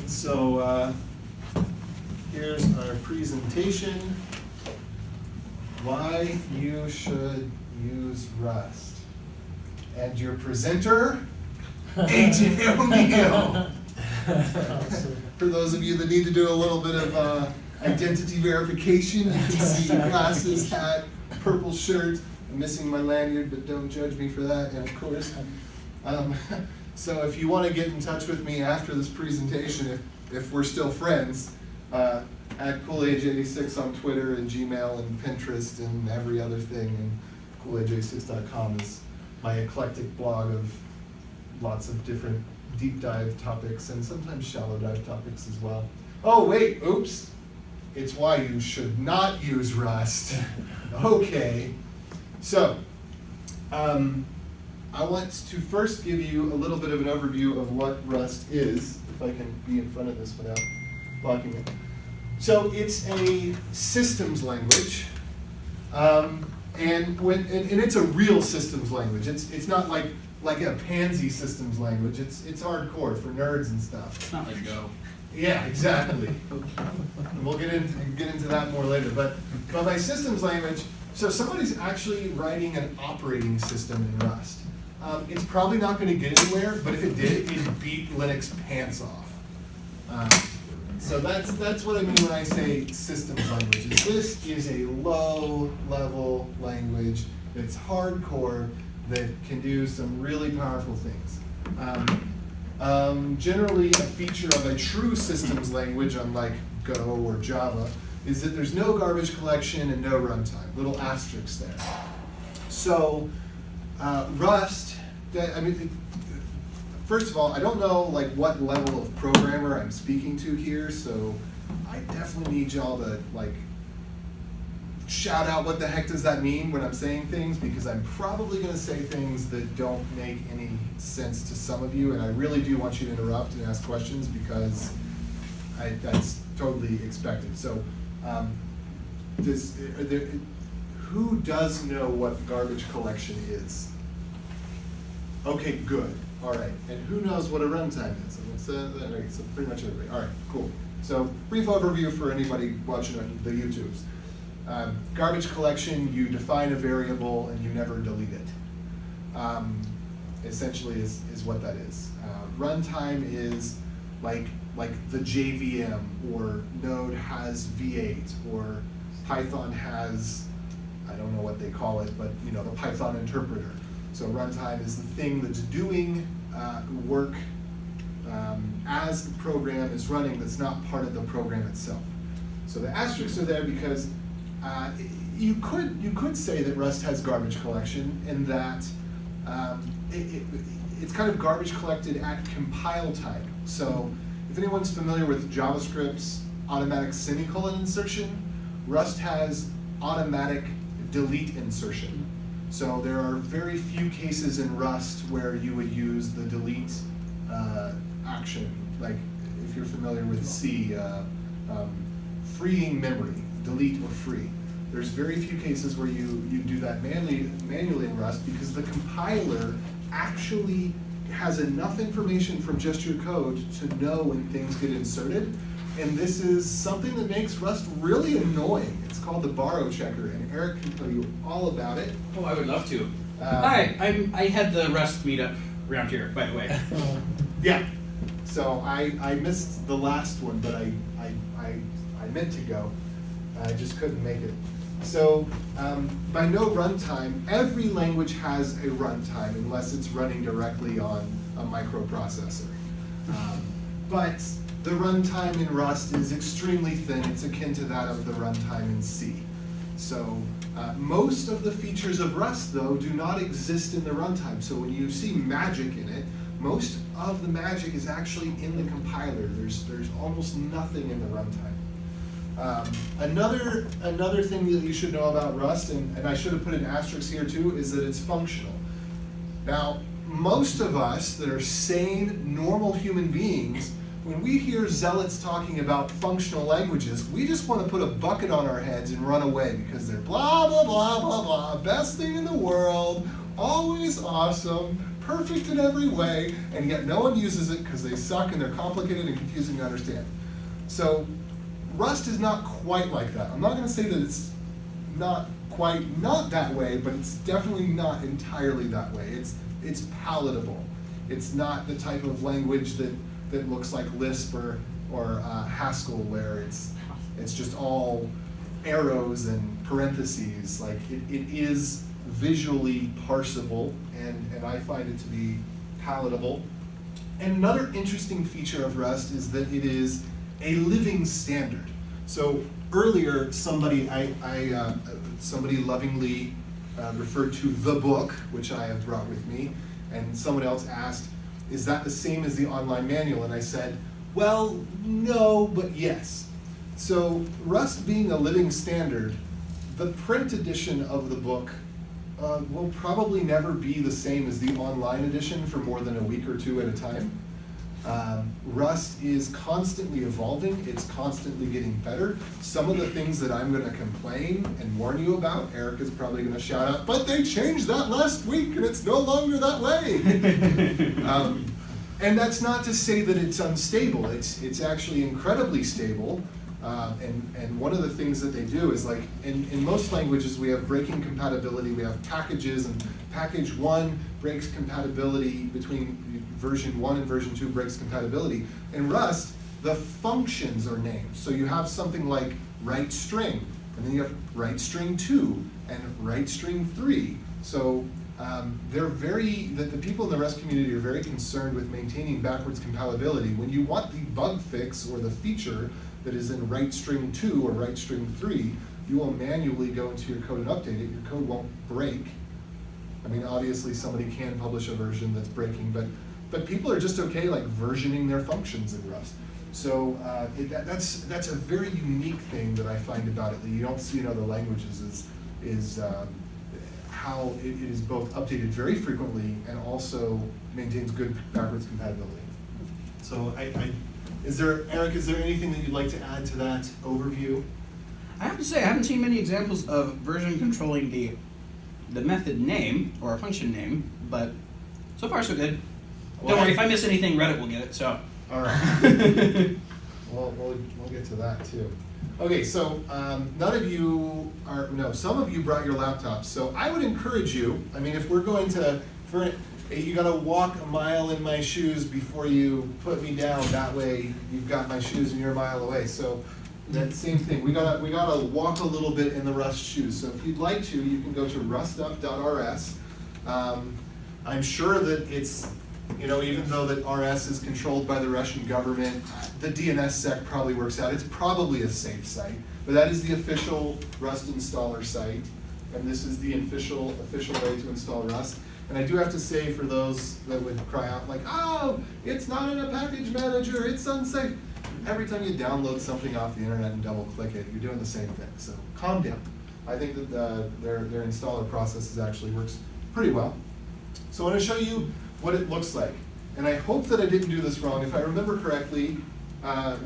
So here's our presentation, why you should use Rust. And your presenter, AJ O'Neill. For those of you that need to do a little bit of identity verification, you can see glasses, hat, purple shirt. I'm missing my lanyard, but don't judge me for that, and of course. So if you want to get in touch with me after this presentation, if we're still friends, at CoolAge86 on Twitter and Gmail and Pinterest and every other thing, and CoolAge86.com is my eclectic blog of lots of different deep dive topics and sometimes shallow dive topics as well. Oh wait, oops. It's why you should not use Rust. Okay, so I want to first give you a little bit of an overview of what Rust is, if I can be in front of this without blocking it. So it's a systems language, and it's a real systems language. It's not like a pansy systems language. It's hardcore for nerds and stuff. It's not like Go. Yeah, exactly. And we'll get into that more later. But by systems language, so somebody's actually writing an operating system in Rust. It's probably not going to get anywhere, but if it did, it'd beat Linux pants off. So that's what I mean when I say systems languages. This is a low-level language that's hardcore that can do some really powerful things. Generally, a feature of a true systems language, unlike Go or Java, is that there's no garbage collection and no runtime. Little asterisks there. So Rust, first of all, I don't know what level of programmer I'm speaking to here, so I definitely need y'all to shout out what the heck does that mean when I'm saying things, because I'm probably going to say things that don't make any sense to some of you, and I really do want you to interrupt and ask questions because that's totally expected. So who does know what garbage collection is? Okay, good. All right. And who knows what a runtime is? Right, so pretty much everybody. All right, cool. So brief overview for anybody watching on the YouTubes. Garbage collection, you define a variable and you never delete it. Essentially is what that is. Runtime is like the JVM, or Node has V8, or Python has, I don't know what they call it, but the Python interpreter. So runtime is the thing that's doing work as the program is running that's not part of the program itself. So the asterisks are there because you could say that Rust has garbage collection, in that it's kind of garbage collected at compile time. So if anyone's familiar with JavaScript's automatic semicolon insertion, Rust has automatic delete insertion. So there are very few cases in Rust where you would use the delete action. Like if you're familiar with C, freeing memory, delete or free. There's very few cases where you do that manually in Rust, because the compiler actually has enough information from just your code to know when things get inserted. And this is something that makes Rust really annoying. It's called the borrow checker, and Eric can tell you all about it. Oh, I would love to. Hi, I had the Rust meetup around here, by the way. Yeah. So I missed the last one, but I meant to go. I just couldn't make it. So by no runtime, every language has a runtime unless it's running directly on a microprocessor. But the runtime in Rust is extremely thin. It's akin to that of the runtime in C. So most of the features of Rust, though, do not exist in the runtime. So when you see magic in it, most of the magic is actually in the compiler. There's almost nothing in the runtime. Another thing that you should know about Rust, and I should have put an asterisk here too, is that it's functional. Now, most of us that are sane, normal human beings, when we hear zealots talking about functional languages, we just want to put a bucket on our heads and run away, because they're blah, blah, blah, blah, blah, best thing in the world, always awesome, perfect in every way, and yet no one uses it because they suck and they're complicated and confusing to understand. So Rust is not quite like that. I'm not going to say that it's not quite not that way, but it's definitely not entirely that way. It's palatable. It's not the type of language that looks like Lisp or Haskell, where it's just all arrows and parentheses. Like it is visually parsable, and I find it to be palatable. And another interesting feature of Rust is that it is a living standard. So earlier, somebody lovingly referred to the book, which I have brought with me, and someone else asked, is that the same as the online manual? And I said, well, no, but yes. So Rust being a living standard, the print edition of the book will probably never be the same as the online edition for more than a week or two at a time. Rust is constantly evolving, it's constantly getting better. Some of the things that I'm going to complain and warn you about, Eric is probably going to shout out, but they changed that last week and it's no longer that way. And that's not to say that it's unstable, it's actually incredibly stable. And one of the things that they do is, like, in most languages we have breaking compatibility, we have packages, and package 1 breaks compatibility between version 1 and version 2 breaks compatibility. In Rust, the functions are named. So you have something like write string, and then you have write string 2 and write string 3. So the people in the Rust community are very concerned with maintaining backwards compatibility. When you want the bug fix or the feature that is in write string 2 or write string 3, you will manually go into your code and update it. Your code won't break. I mean, obviously somebody can publish a version that's breaking, but people are just okay like versioning their functions in Rust. So that's a very unique thing that I find about it that you don't see in other languages is how it is both updated very frequently and also maintains good backwards compatibility. So Eric, is there anything that you'd like to add to that overview? I have to say, I haven't seen many examples of version controlling the method name or a function name, but so far so good. Don't worry, if I miss anything, Reddit will get it, so. All right. We'll get to that too. Okay, so some of you brought your laptops, so I would encourage you, I mean, if we're going to, you gotta walk a mile in my shoes before you put me down, that way you've got my shoes and you're a mile away. So that same thing, we gotta walk a little bit in the Rust shoes. So if you'd like to, you can go to rustup.rs. I'm sure that it's, even though that RS is controlled by the Russian government, the DNSSEC probably works out. It's probably a safe site, but that is the official Rust installer site, and this is the official way to install Rust. And I do have to say, for those that would cry out like, oh, it's not in a package manager, it's unsafe. Every time you download something off the internet and double click it, you're doing the same thing. So calm down. I think that their installer process actually works pretty well. So I want to show you what it looks like. And I hope that I didn't do this wrong. If I remember correctly,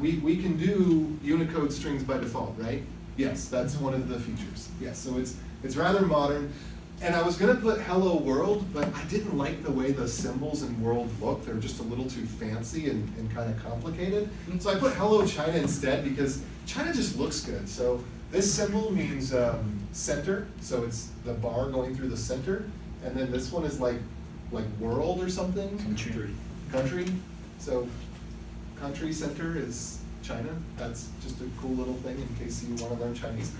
we can do Unicode strings by default, right? Yes, that's one of the features. Yes, so it's rather modern. And I was going to put hello world, but I didn't like the way the symbols in world look. They were just a little too fancy and kind of complicated. So I put hello China instead because China just looks good. So this symbol means center, so it's the bar going through the center. And then this one is like world or something? Country. So country center is China. That's just a cool little thing in case you want to learn Chinese.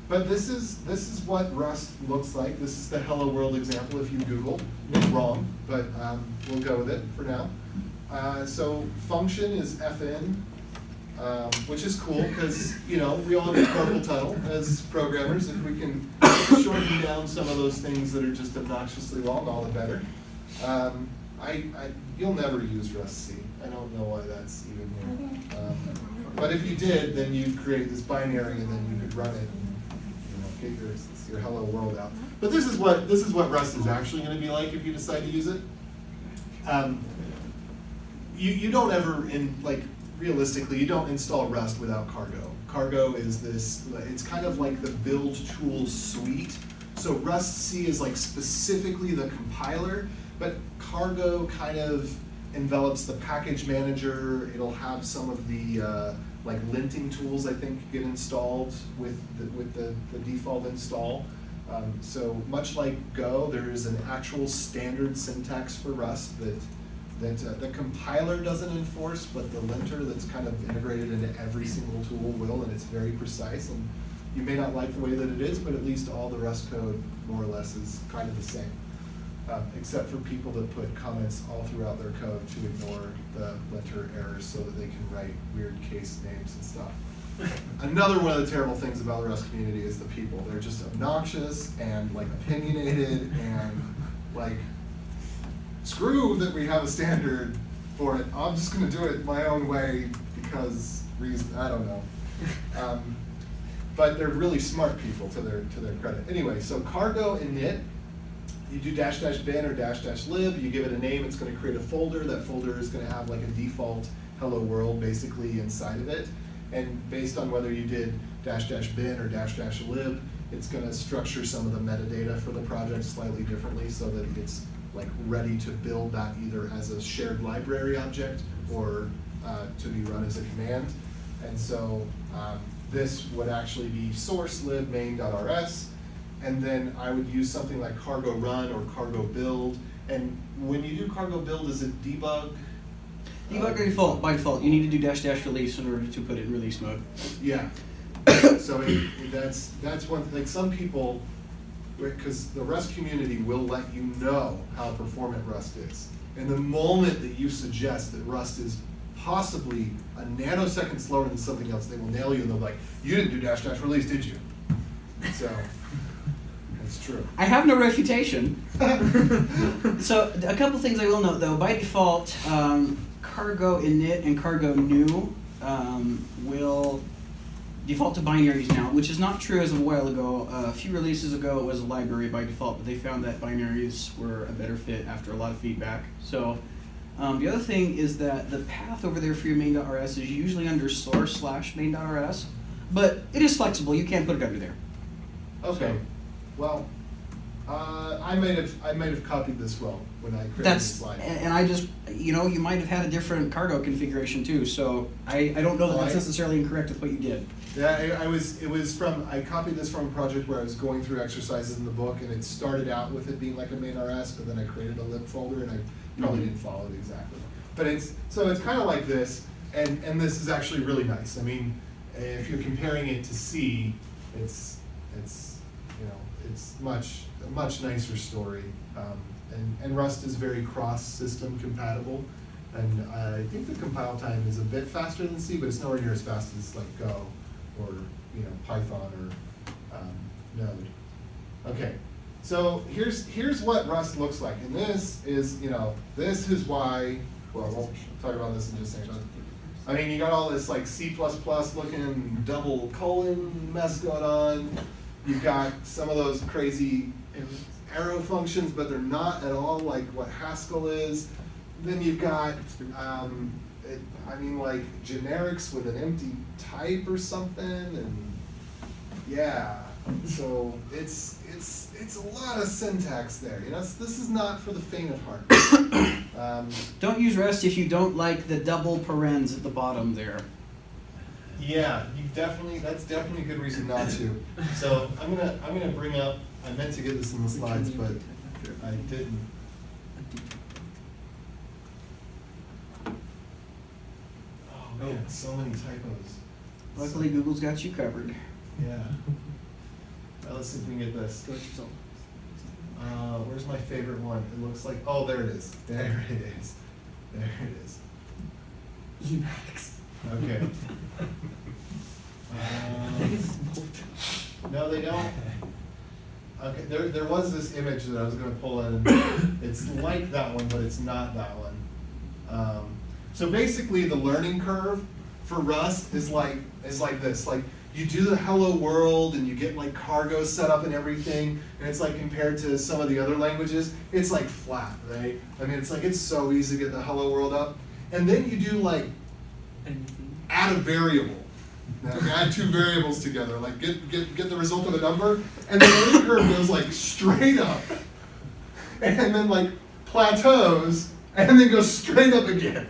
But this is what Rust looks like. This is the hello world example if you Google. It's wrong, but we'll go with it for now. So function is fn, which is cool because we all have a carpal tunnel as programmers. If we can shorten down some of those things that are just obnoxiously long, all the better. You'll never use Rust C. I don't know why that's even here. But if you did, then you'd create this binary and then you could run it. Get your hello world out. But this is what Rust is actually going to be like if you decide to use it. You don't ever realistically you don't install Rust without Cargo. Cargo is it's kind of like the build tools suite. So Rust C is like specifically the compiler, But cargo kind of envelops the package manager. It'll have some of the like linting tools, I think, get installed with the default install. So much like Go, there is an actual standard syntax for Rust that the compiler doesn't enforce, but the linter that's kind of integrated into every single tool will, and it's very precise. And you may not like the way that it is, but at least all the Rust code more or less is kind of the same, except for people that put comments all throughout their code to ignore the linter errors so that they can write weird case names and stuff. Another one of the terrible things about the Rust community is the people. They're just obnoxious and like opinionated and like, screw that we have a standard for it. I'm just going to do it my own way because reason, I don't know. But they're really smart people to their credit. Anyway, so cargo init, you do --bin or --lib, you give it a name, it's going to create a folder. That folder is going to have like a default hello world basically inside of it. And based on whether you did --bin or --lib, it's going to structure some of the metadata for the project slightly differently so that it's like ready to build that either as a shared library object or to be run as a command. And so this would actually be source lib main.rs, and then I would use something like cargo run or cargo build. And when you do cargo build, is it debug? Debug by default, you need to do --release in order to put it in release mode. Yeah. So that's one, like some people, because the Rust community will let you know how performant Rust is. And the moment that you suggest that Rust is possibly a nanosecond slower than something else, they will nail you and they'll be like, you didn't do --release, did you? So, that's true. I have no refutation. So, a couple things I will note though. By default, cargo init and cargo new will default to binaries now, which is not true as of a while ago. A few releases ago it was a library by default, but they found that binaries were a better fit after a lot of feedback. So the other thing is that the path over there for your main.rs is usually under source/main.rs, but it is flexible. You can put it under there. Okay. So, well, I might have copied this well when I created the slide. And I just, you might have had a different cargo configuration too. So I don't know that that's necessarily incorrect with what you did. Yeah, I copied this from a project where I was going through exercises in the book, and it started out with it being like a main.rs, but then I created a lib folder, and I probably didn't follow it exactly. But it's kind of like this, and this is actually really nice. I mean, if you're comparing it to C, it's a much nicer story, and Rust is very cross-system compatible, and I think the compile time is a bit faster than C, but it's nowhere near as fast as like Go or Python or Node. Okay, so here's what Rust looks like, and this is why. Well, we'll talk about this in just a second. I mean, you got all this like C++ looking double colon mess going on. You've got some of those crazy arrow functions, but they're not at all like what Haskell is. Then you've got, like generics with an empty type or something, and yeah. So it's a lot of syntax there. This is not for the faint of heart. Don't use Rust if you don't like the double parens at the bottom there. Yeah, that's definitely a good reason not to. So I'm gonna bring up. I meant to get this in the slides, but I didn't. Oh man, so many typos. Luckily, Google's got you covered. Yeah. Well, let's see if we can get this. Where's my favorite one? It looks like, oh, there it is. There it is. There it is. Emacs. Okay. No, they don't. Okay, there was this image that I was going to pull in, and it's like that one, but it's not that one. So basically, the learning curve for Rust is like this. Like, you do the hello world, and you get like cargo set up and everything, and it's like compared to some of the other languages, it's like flat, right? I mean, it's so easy to get the hello world up, and then you do like add a variable. Now, add two variables together, like get the result of a number, and the learning curve goes like straight up, and then like plateaus, and then goes straight up again.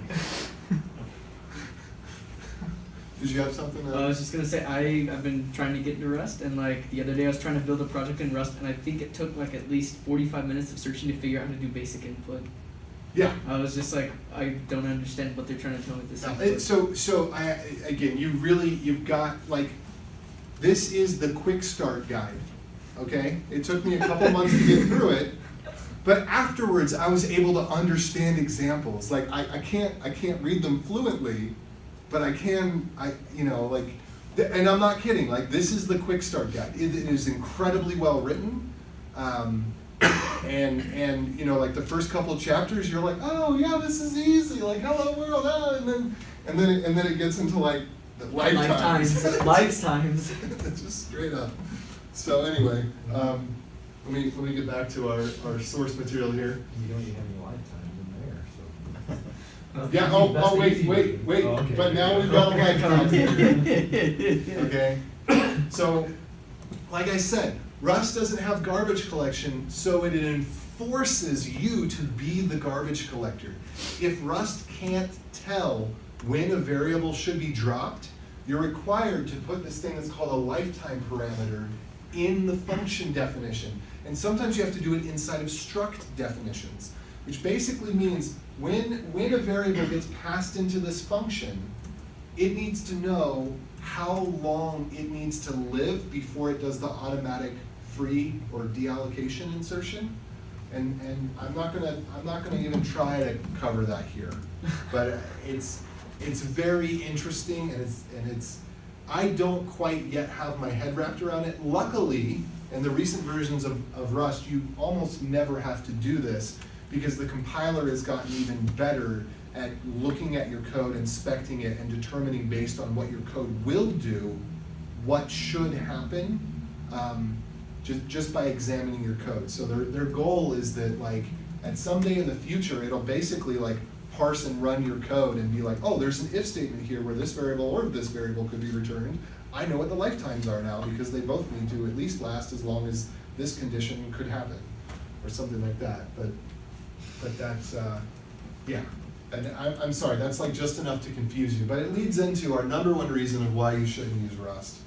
Did you have something? I was just gonna say I've been trying to get into Rust, and like the other day I was trying to build a project in Rust, and I think it took like at least 45 minutes of searching to figure out how to do basic input. Yeah. I was just like, I don't understand what they're trying to tell me with this. No, input. Again, you've got like, this is the quick start guide, okay? It took me a couple months to get through it, but afterwards I was able to understand examples. Like I can't read them fluently, but and I'm not kidding. Like, this is the quick start guide. It is incredibly well written. And like the first couple of chapters, you're like, oh yeah, this is easy. Like, hello world, and then it gets into like the lifetimes. Lifetimes. Just straight up. So anyway, let me get back to our source material here. You don't even have any lifetimes in there, so. Yeah. Wait. Oh, okay. But now we've got a lifetime. Okay. So, like I said, Rust doesn't have garbage collection, so it enforces you to be the garbage collector. If Rust can't tell when a variable should be dropped, you're required to put this thing that's called a lifetime parameter in the function definition. And sometimes you have to do it inside of struct definitions, which basically means when a variable gets passed into this function, it needs to know how long it needs to live before it does the automatic free or deallocation insertion. And I'm not gonna even try to cover that here, but it's very interesting, and it's I don't quite yet have my head wrapped around it. Luckily, in the recent versions of Rust, you almost never have to do this, because the compiler has gotten even better at looking at your code, inspecting it, and determining based on what your code will do, what should happen, just by examining your code. So their goal is that, like, at some day in the future, it'll basically like parse and run your code and be like, oh, there's an if statement here where this variable or this variable could be returned. I know what the lifetimes are now, because they both need to at least last as long as this condition could happen, or something like that. But that's, yeah. And I'm sorry, that's like just enough to confuse you, but it leads into our #1 reason of why you shouldn't use Rust.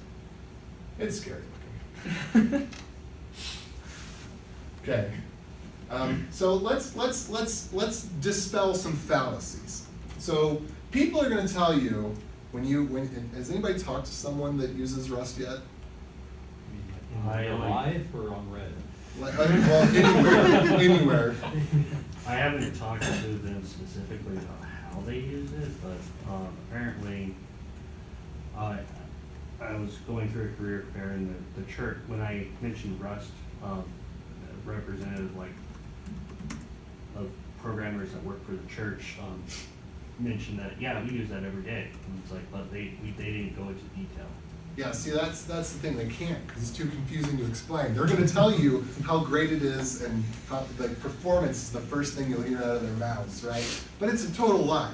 It's scary looking. Okay. So let's dispel some fallacies. So people are going to tell you has anybody talked to someone that uses Rust yet? Live or on Reddit? Well, anywhere. I haven't talked to them specifically about how they use it, but apparently I was going through a career fair in the church. When I mentioned Rust, a representative of programmers that work for the church mentioned that, yeah, we use that every day. And it's like, but they didn't go into detail. Yeah, see, that's the thing. They can't, because it's too confusing to explain. They're going to tell you how great it is, and how the performance is the first thing you'll hear out of their mouths, right? But it's a total lie.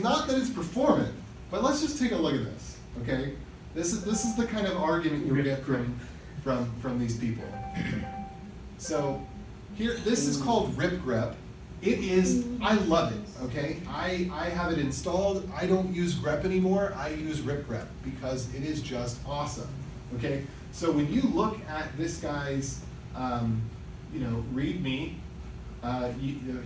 Not that it's performant, but let's just take a look at this, okay? This is the kind of argument you'll get from these people. So here, this is called ripgrep. It is, I love it, okay? I have it installed. I don't use grep anymore. I use ripgrep because it is just awesome, okay? So when you look at this guy's, README,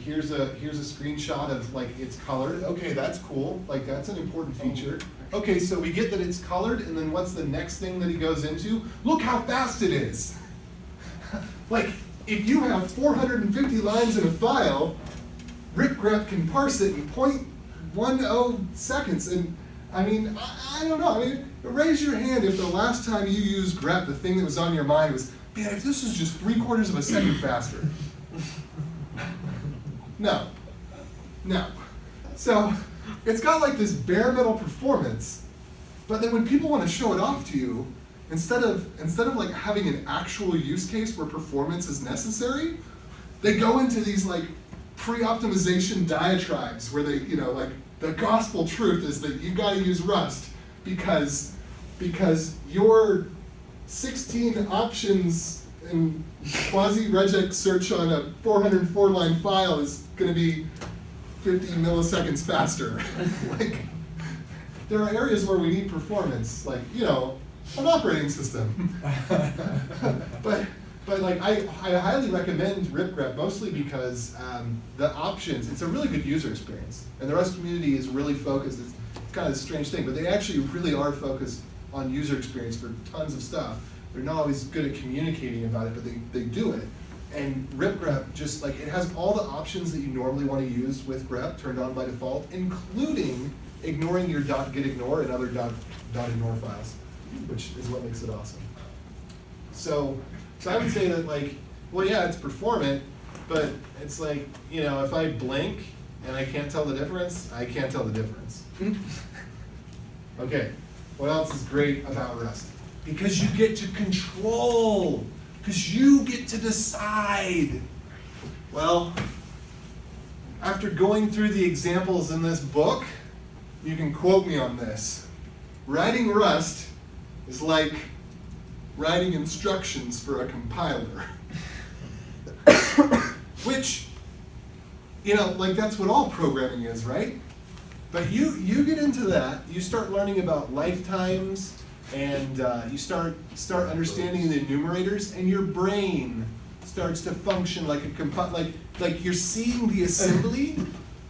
here's a screenshot of like it's colored. Okay, that's cool. Like, that's an important feature. Okay, so we get that it's colored, and then what's the next thing that he goes into? Look how fast it is. Like, if you have 450 lines in a file, ripgrep can parse it in 0.10 seconds. And I mean, I don't know. I mean, raise your hand if the last time you used grep, the thing that was on your mind was, man, if this was just 3/4 of a second faster. No. So it's got like this bare metal performance, but then when people want to show it off to you, instead of like having an actual use case where performance is necessary, they go into these like pre-optimization diatribes where they, like the gospel truth is that you gotta use Rust because your 16 options and quasi-regex search on a 404 line file is going to be 50 milliseconds faster. Like, there are areas where we need performance, like, you know, an operating system. But like, I highly recommend RipGrep, mostly because the options, it's a really good user experience. And the Rust community is really focused, it's kind of a strange thing, but they actually really are focused on user experience for tons of stuff. They're not always good at communicating about it, but they do it. And RipGrep just, like, it has all the options that you normally want to use with grep turned on by default, including ignoring your .gitignore and other .ignore files, which is what makes it awesome. So I would say that, like, well, yeah, it's performant, but it's like, you know, if I blink and I can't tell the difference, I can't tell the difference. Okay, what else is great about Rust? Because you get to control, because you get to decide. Well, after going through the examples in this book, you can quote me on this. Writing Rust is like writing instructions for a compiler. Which, you know, like, that's what all programming is, right? But you get into that, you start learning about lifetimes, and you start understanding the enumerators, and your brain starts to function like a like you're seeing the assembly,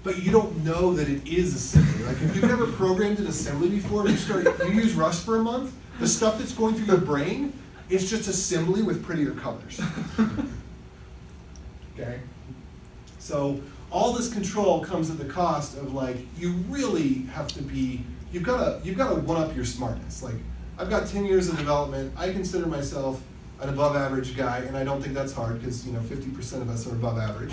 but you don't know that it is assembly. Like, if you've never programmed an assembly before, you use Rust for a month, the stuff that's going through your brain is just assembly with prettier colors. Okay? So all this control comes at the cost of, like, you really have to be, you've got to one-up your smartness. Like, I've got 10 years of development. I consider myself an above average guy, and I don't think that's hard, because, you know, 50% of us are above average.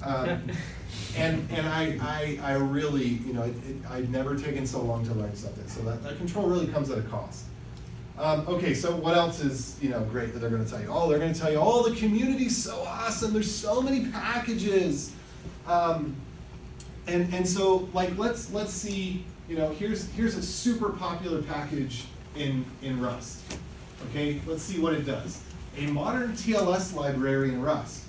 And I really, you know, I'd never taken so long to learn something. So that control really comes at a cost. Okay, so what else is, you know, great that they're going to tell you? Oh, they're going to tell you, oh, the community's so awesome. There's so many packages. And so, like, let's see, you know, here's a super popular package in Rust. Okay, let's see what it does. A modern TLS library in Rust.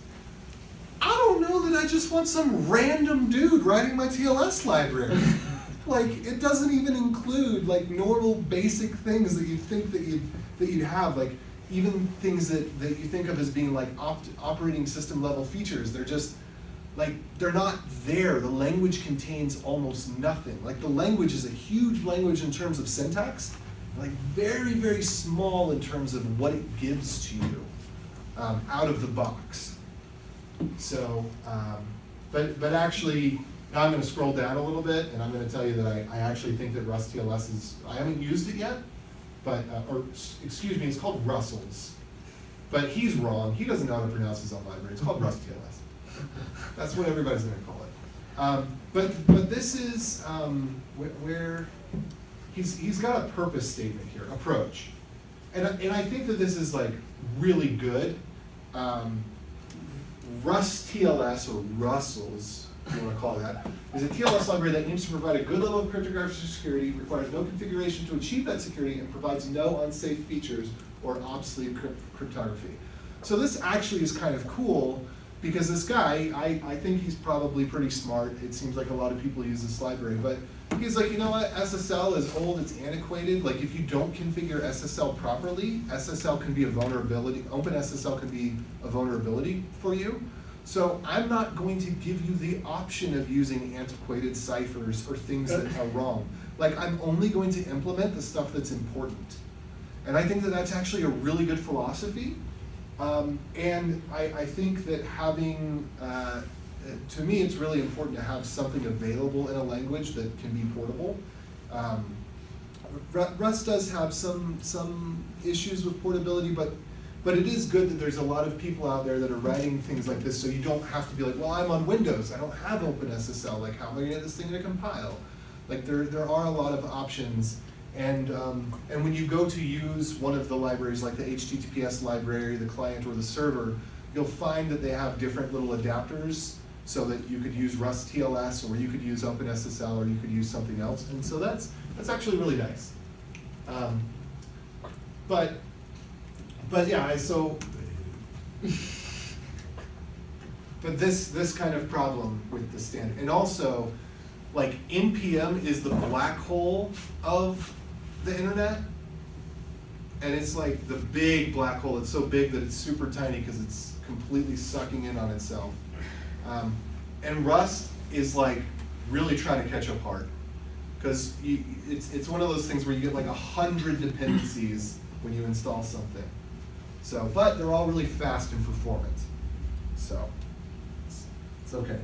I don't know that I just want some random dude writing my TLS library. Like, it doesn't even include, like, normal basic things that you'd think that you'd have, like, even things that you think of as being, like, operating system level features. They're just, like, they're not there. The language contains almost nothing. Like, the language is a huge language in terms of syntax, like, very, very small in terms of what it gives to you out of the box. So, but actually, now I'm going to scroll down a little bit, and I'm going to tell you that I actually think that Rust TLS is, I haven't used it yet, but, or excuse me, it's called Russell's. But he's wrong. He doesn't know how to pronounce his own library. It's called Rust TLS. That's what everybody's going to call it. But this is where he's got a purpose statement here, approach. And I think that this is, like, really good. Rust TLS, or Russell's, if you want to call it that, is a TLS library that aims to provide a good level of cryptographic security, requires no configuration to achieve that security, and provides no unsafe features or obsolete cryptography. So this actually is kind of cool, because this guy, I think he's probably pretty smart. It seems like a lot of people use this library, but he's like, you know what, SSL is old, it's antiquated. Like, if you don't configure SSL properly, SSL can be a vulnerability, OpenSSL can be a vulnerability for you. So I'm not going to give you the option of using antiquated ciphers or things that are wrong. Like, I'm only going to implement the stuff that's important. And I think that that's actually a really good philosophy. And I think that having, to me, it's really important to have something available in a language that can be portable. Rust does have some issues with portability, but it is good that there's a lot of people out there that are writing things like this, so you don't have to be like, well, I'm on Windows, I don't have OpenSSL, like, how am I going to get this thing to compile? Like, there are a lot of options. And when you go to use one of the libraries, like the HTTPS library, the client, or the server, you'll find that they have different little adapters, so that you could use Rust TLS, or you could use OpenSSL, or you could use something else. And so that's actually really nice. But yeah, so But this kind of problem with the standard, and also, like NPM is the black hole of the internet, and it's like the big black hole. It's so big that it's super tiny because it's completely sucking in on itself. And Rust is like really trying to catch up hard, because it's one of those things where you get like 100 dependencies when you install something. So, but they're all really fast and performant. So it's okay.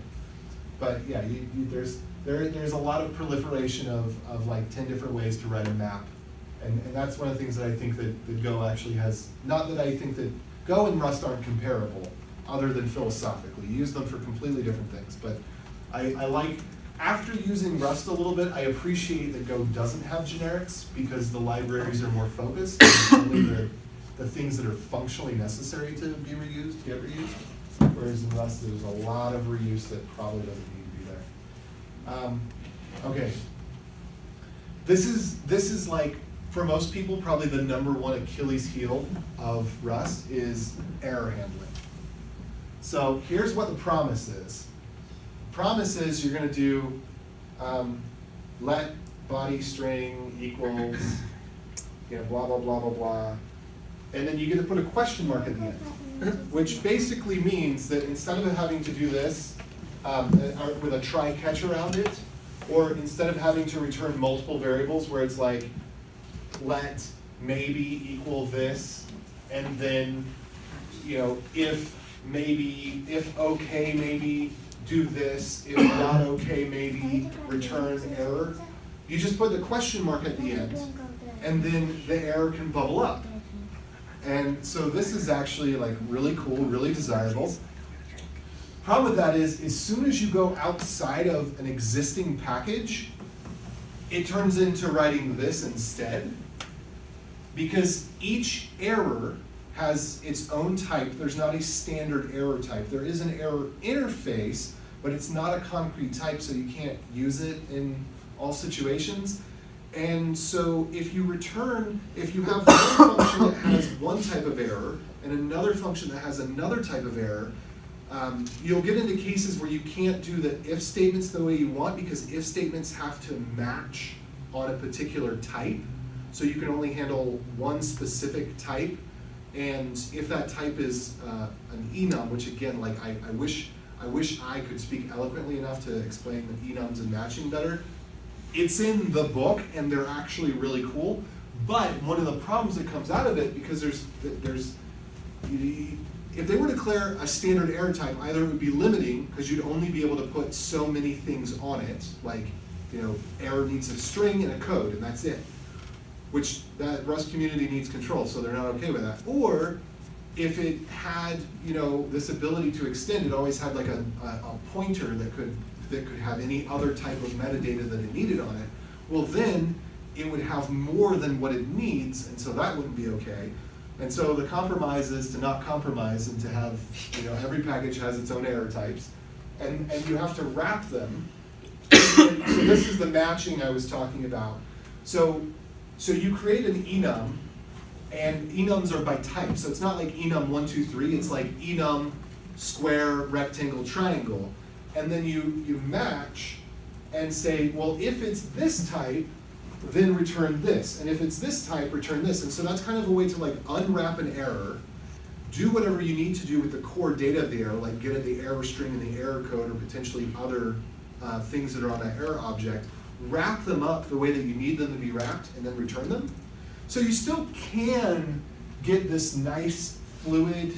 But yeah, there's a lot of proliferation of like 10 different ways to write a map. And that's one of the things that I think that Go actually has, not that I think that Go and Rust aren't comparable, other than philosophically. You use them for completely different things. But I like, after using Rust a little bit, I appreciate that Go doesn't have generics, because the libraries are more focused, and only the things that are functionally necessary to be reused get reused. Whereas in Rust, there's a lot of reuse that probably doesn't need to be there. Okay. This is like, for most people, probably the #1 Achilles heel of Rust is error handling. So here's what the promise is. Promise is you're going to do let body string equals, blah, blah, blah, blah, blah. And then you get to put a question mark at the end, which basically means that instead of having to do this with a try catch around it, or instead of having to return multiple variables where it's like, let maybe equal this, and then, if maybe, if okay, maybe do this, if not okay, maybe return error. You just put the question mark at the end, and then the error can bubble up. And so this is actually like really cool, really desirable. Problem with that is, as soon as you go outside of an existing package, it turns into writing this instead, because each error has its own type. There's not a standard error type. There is an error interface, but it's not a concrete type, so you can't use it in all situations. And so if you have one function that has one type of error and another function that has another type of error, you'll get into cases where you can't do the if statements the way you want, because if statements have to match on a particular type. So you can only handle one specific type. And if that type is an enum, which again, like I wish I could speak eloquently enough to explain the enums and matching better. It's in the book, and they're actually really cool. But one of the problems that comes out of it, because there's if they were to declare a standard error type, either it would be limiting, because you'd only be able to put so many things on it, like, error needs a string and a code, and that's it. Which that Rust community needs control, so they're not okay with that. Or if it had, this ability to extend, it always had like a pointer that could have any other type of metadata that it needed on it. Well, then it would have more than what it needs, and so that wouldn't be okay. And so the compromise is to not compromise and to have, every package has its own error types, and you have to wrap them. So this is the matching I was talking about. So you create an enum, and enums are by type. So it's not like enum 1, 2, 3. It's like enum, square, rectangle, triangle. And then you match and say, well, if it's this type, then return this. And if it's this type, return this. And so that's kind of a way to like unwrap an error, do whatever you need to do with the core data of the error, like get at the error string and the error code, or potentially other things that are on that error object, wrap them up the way that you need them to be wrapped, and then return them. So you still can get this nice fluid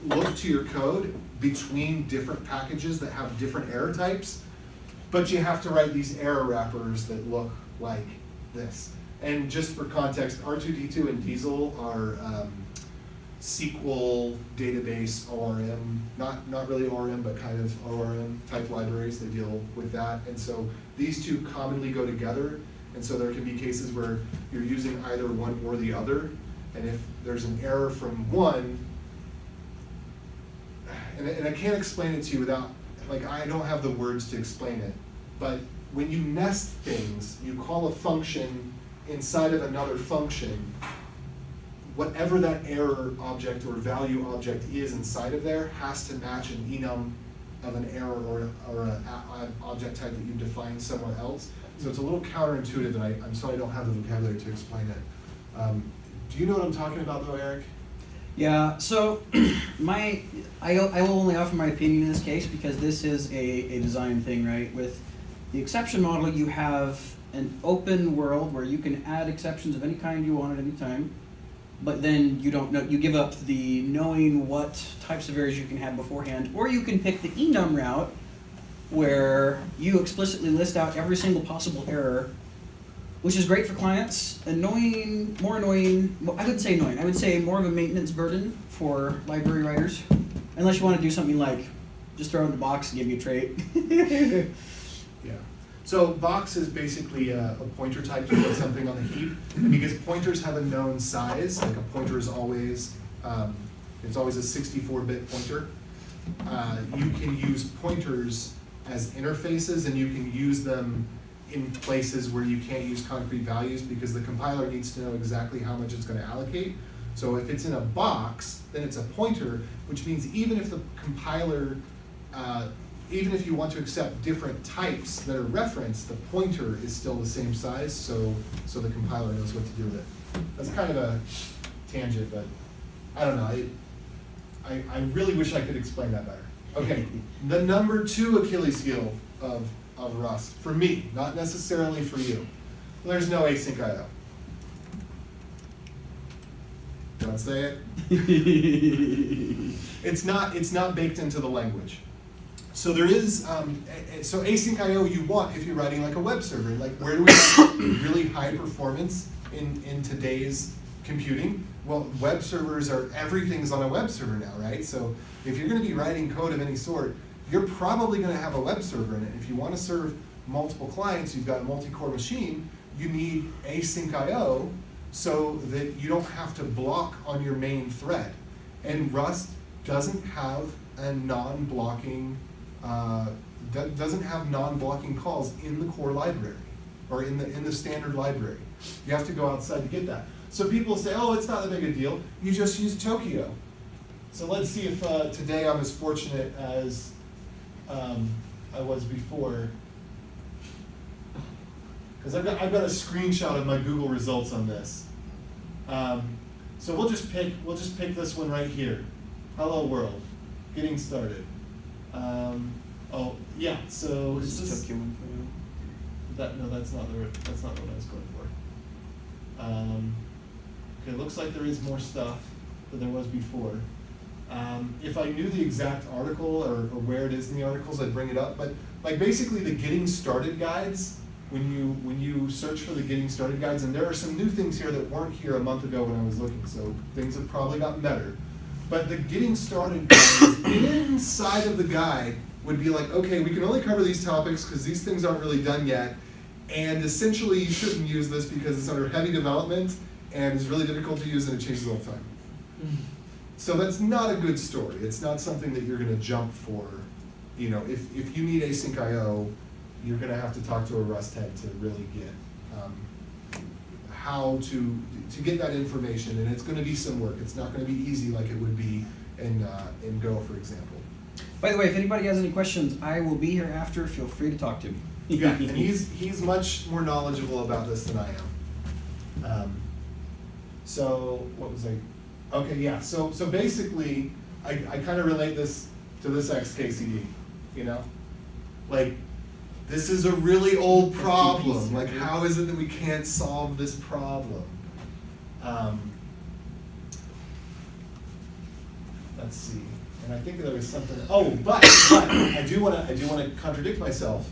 look to your code between different packages that have different error types, but you have to write these error wrappers that look like this. And just for context, R2D2 and Diesel are SQL database ORM, not really ORM, but kind of ORM type libraries that deal with that. And so these two commonly go together. And so there can be cases where you're using either one or the other. And if there's an error from one, and I can't explain it to you without, like, I don't have the words to explain it, but when you nest things, you call a function inside of another function. whatever that error object or value object is inside of there has to match an enum of an error or an object type that you define somewhere else. So it's a little counterintuitive, and I'm sorry I don't have the vocabulary to explain it. Do you know what I'm talking about though, Eric? Yeah, so I will only offer my opinion in this case because this is a design thing, right? With the exception model, you have an open world where you can add exceptions of any kind you want at any time, but then you don't know, you give up the knowing what types of errors you can have beforehand, or you can pick the enum route where you explicitly list out every single possible error, which is great for clients. More annoying, well, I wouldn't say annoying, I would say more of a maintenance burden for library writers, unless you want to do something like just throw it in a box and give you a trait. Yeah. So box is basically a pointer type to put something on the heap, and because pointers have a known size, like a pointer is always, it's always a 64-bit pointer. You can use pointers as interfaces, and you can use them in places where you can't use concrete values because the compiler needs to know exactly how much it's going to allocate. So if it's in a box, then it's a pointer, which means even if the compiler, even if you want to accept different types that are referenced, the pointer is still the same size, so the compiler knows what to do with it. That's kind of a tangent, but I don't know. I really wish I could explain that better. Okay, the number 2 Achilles heel of Rust, for me, not necessarily for you. There's no async IO. Don't say it. It's not baked into the language. So there is, so async IO you want if you're writing like a web server. Like where do we have really high performance in today's computing? Well, web servers everything's on a web server now, right? So if you're going to be writing code of any sort, you're probably going to have a web server in it. If you want to serve multiple clients, you've got a multi-core machine, you need async IO so that you don't have to block on your main thread. And Rust doesn't have a non-blocking calls in the core library or in the standard library. You have to go outside to get that. So people say, oh, it's not that big a deal. You just use Tokyo. So let's see if today I'm as fortunate as I was before. Because I've got a screenshot of my Google results on this. So we'll just pick this one right here. Hello world, getting started. Oh yeah, so This is Tokyo one for you. that's not what I was going for. Okay, looks like there is more stuff than there was before. If I knew the exact article or where it is in the articles, I'd bring it up. But like basically the getting started guides, when you search for the getting started guides, and there are some new things here that weren't here a month ago when I was looking, so things have probably gotten better. But the getting started guides inside of the guide would be like, okay, we can only cover these topics because these things aren't really done yet, and essentially you shouldn't use this because it's under heavy development and is really difficult to use and it changes all the time. So that's not a good story. It's not something that you're going to jump for. You know, if you need async IO, you're going to have to talk to a Rust head to really get how to get that information, and it's going to be some work. It's not going to be easy like it would be in Go, for example. By the way, if anybody has any questions, I will be here after. Feel free to talk to me. Yeah, and he's much more knowledgeable about this than I am. So what was I? Okay, yeah. So basically, I kind of relate this to this XKCD. You know, like this is a really old problem. Like, how is it that we can't solve this problem? Let's see. And I think there was something. Oh, but I do want to contradict myself.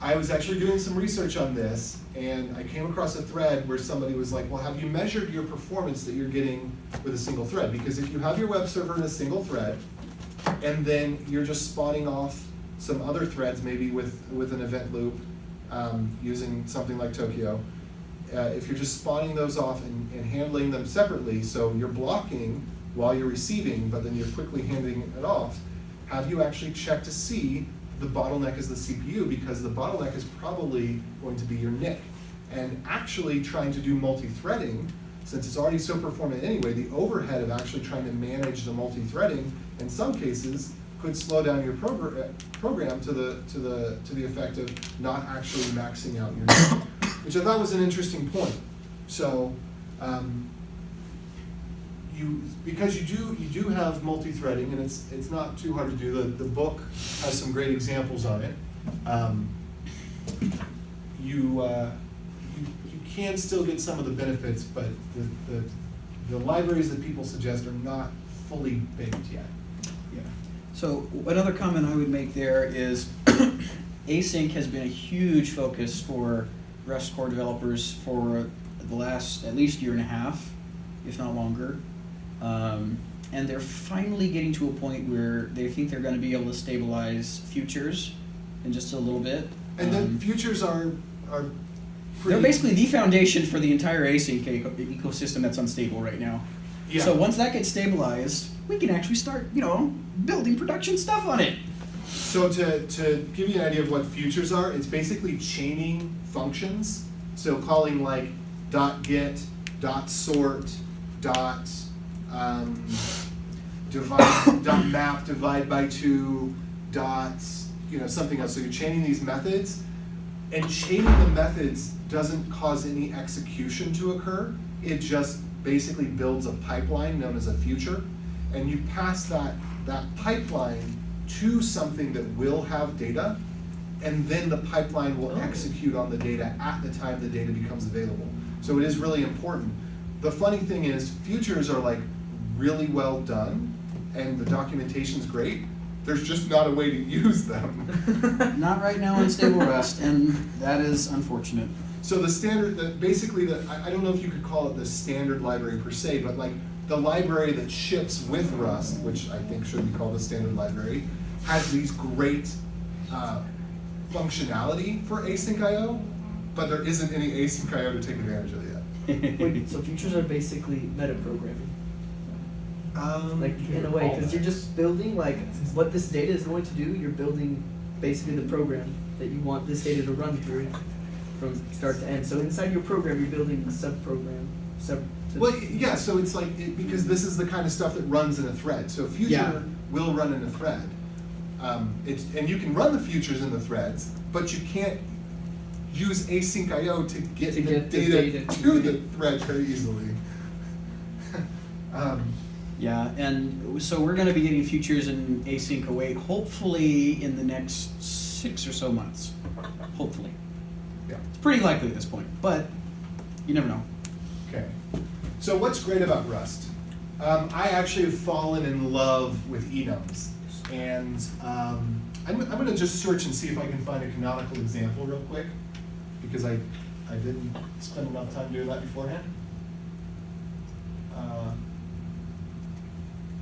I was actually doing some research on this, and I came across a thread where somebody was like, well, have you measured your performance that you're getting with a single thread? Because if you have your web server in a single thread, and then you're just spawning off some other threads, maybe with an event loop, using something like Tokyo, if you're just spawning those off and handling them separately, so you're blocking while you're receiving, but then you're quickly handing it off, have you actually checked to see the bottleneck is the CPU, because the bottleneck is probably going to be your NIC. And actually trying to do multi-threading since it's already so performant anyway, the overhead of actually trying to manage the multi-threading, in some cases, could slow down your program to the effect of not actually maxing out your node, which I thought was an interesting point. So, because you do have multi-threading, and it's not too hard to do. The book has some great examples on it. You can still get some of the benefits, but the libraries that people suggest are not fully baked yet. Yeah. So another comment I would make there is async has been a huge focus for Rust core developers for the last at least year and a half, if not longer. And they're finally getting to a point where they think they're going to be able to stabilize futures in just a little bit. And then futures are they're basically the foundation for the entire async ecosystem that's unstable right now. Yeah. So once that gets stabilized, we can actually start, building production stuff on it. So to give you an idea of what futures are, it's basically chaining functions. So calling like .get, .sort, divide, .map, divide by 2, something else. So you're chaining these methods, and chaining the methods doesn't cause any execution to occur. It just basically builds a pipeline known as a future, and you pass that pipeline to something that will have data, and then the pipeline will execute on the data at the time the data becomes available. So it is really important. The funny thing is, futures are like really well done, and the documentation's great. There's just not a way to use them. Not right now in stable Rust, and that is unfortunate. So the standard, I don't know if you could call it the standard library per se, but like the library that ships with Rust, which I think should be called the standard library, has these great functionality for async I/O, but there isn't any async I/O to take advantage of yet. Wait, so futures are basically metaprogramming, like in a way, because you're just building like what this data is going to do. You're building basically the program that you want this data to run through from start to end. So inside your program, you're building a subprogram. Well, yeah. So it's like because this is the kind of stuff that runs in a thread. So future will run in a thread. And you can run the futures in the threads, but you can't use async I/O to get the data to the thread very easily. Yeah, and so we're going to be getting futures in async await hopefully in the next 6 or so months. Hopefully. Yeah. It's pretty likely at this point, but you never know. Okay. So what's great about Rust? I actually have fallen in love with enums. And I'm going to just search and see if I can find a canonical example real quick, because I didn't spend enough time doing that beforehand.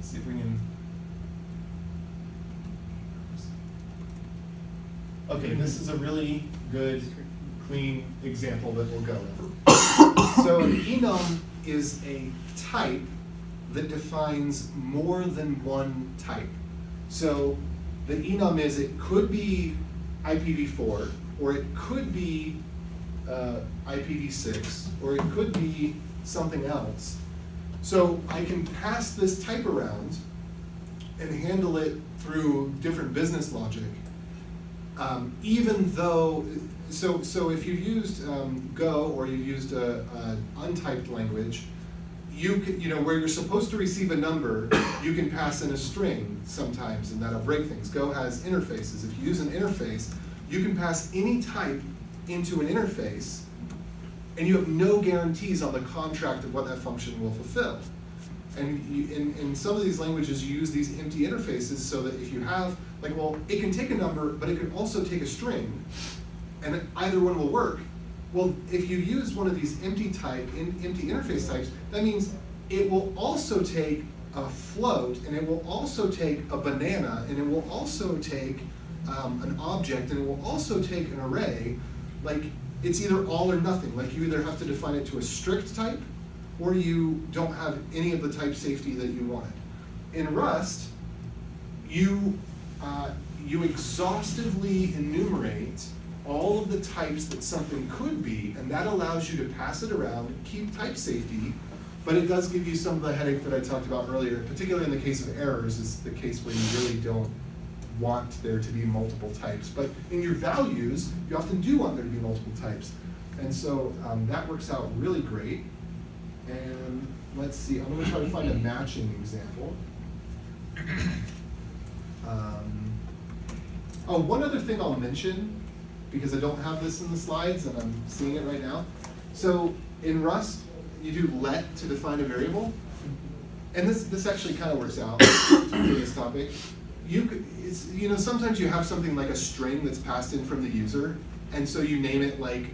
See if we can. Okay, this is a really good, clean example that we'll go with. So an enum is a type that defines more than one type. So the enum it could be IPv4, or it could be IPv6, or it could be something else. So I can pass this type around and handle it through different business logic, even though, so if you've used Go or you've used an untyped language, you could, where you're supposed to receive a number, you can pass in a string sometimes, and that'll break things. Go has interfaces. If you use an interface, you can pass any type into an interface, and you have no guarantees on the contract of what that function will fulfill. And in some of these languages, you use these empty interfaces so that if you have, it can take a number, but it can also take a string, and either one will work. Well, if you use one of these empty interface types, that means it will also take a float, and it will also take a banana, and it will also take an object, and it will also take an array. It's either all or nothing. You either have to define it to a strict type, or you don't have any of the type safety that you wanted. In Rust, you exhaustively enumerate all of the types that something could be, and that allows you to pass it around, keep type safety, but it does give you some of the headache that I talked about earlier, particularly in the case of errors, is the case where you really don't want there to be multiple types. But in your values, you often do want there to be multiple types. And so that works out really great. And let's see, I'm gonna try to find a matching example. Oh, one other thing I'll mention, because I don't have this in the slides and I'm seeing it right now. So in Rust, you do let to define a variable. And this actually kind of works out for this topic. Sometimes you have something like a string that's passed in from the user, and so you name it like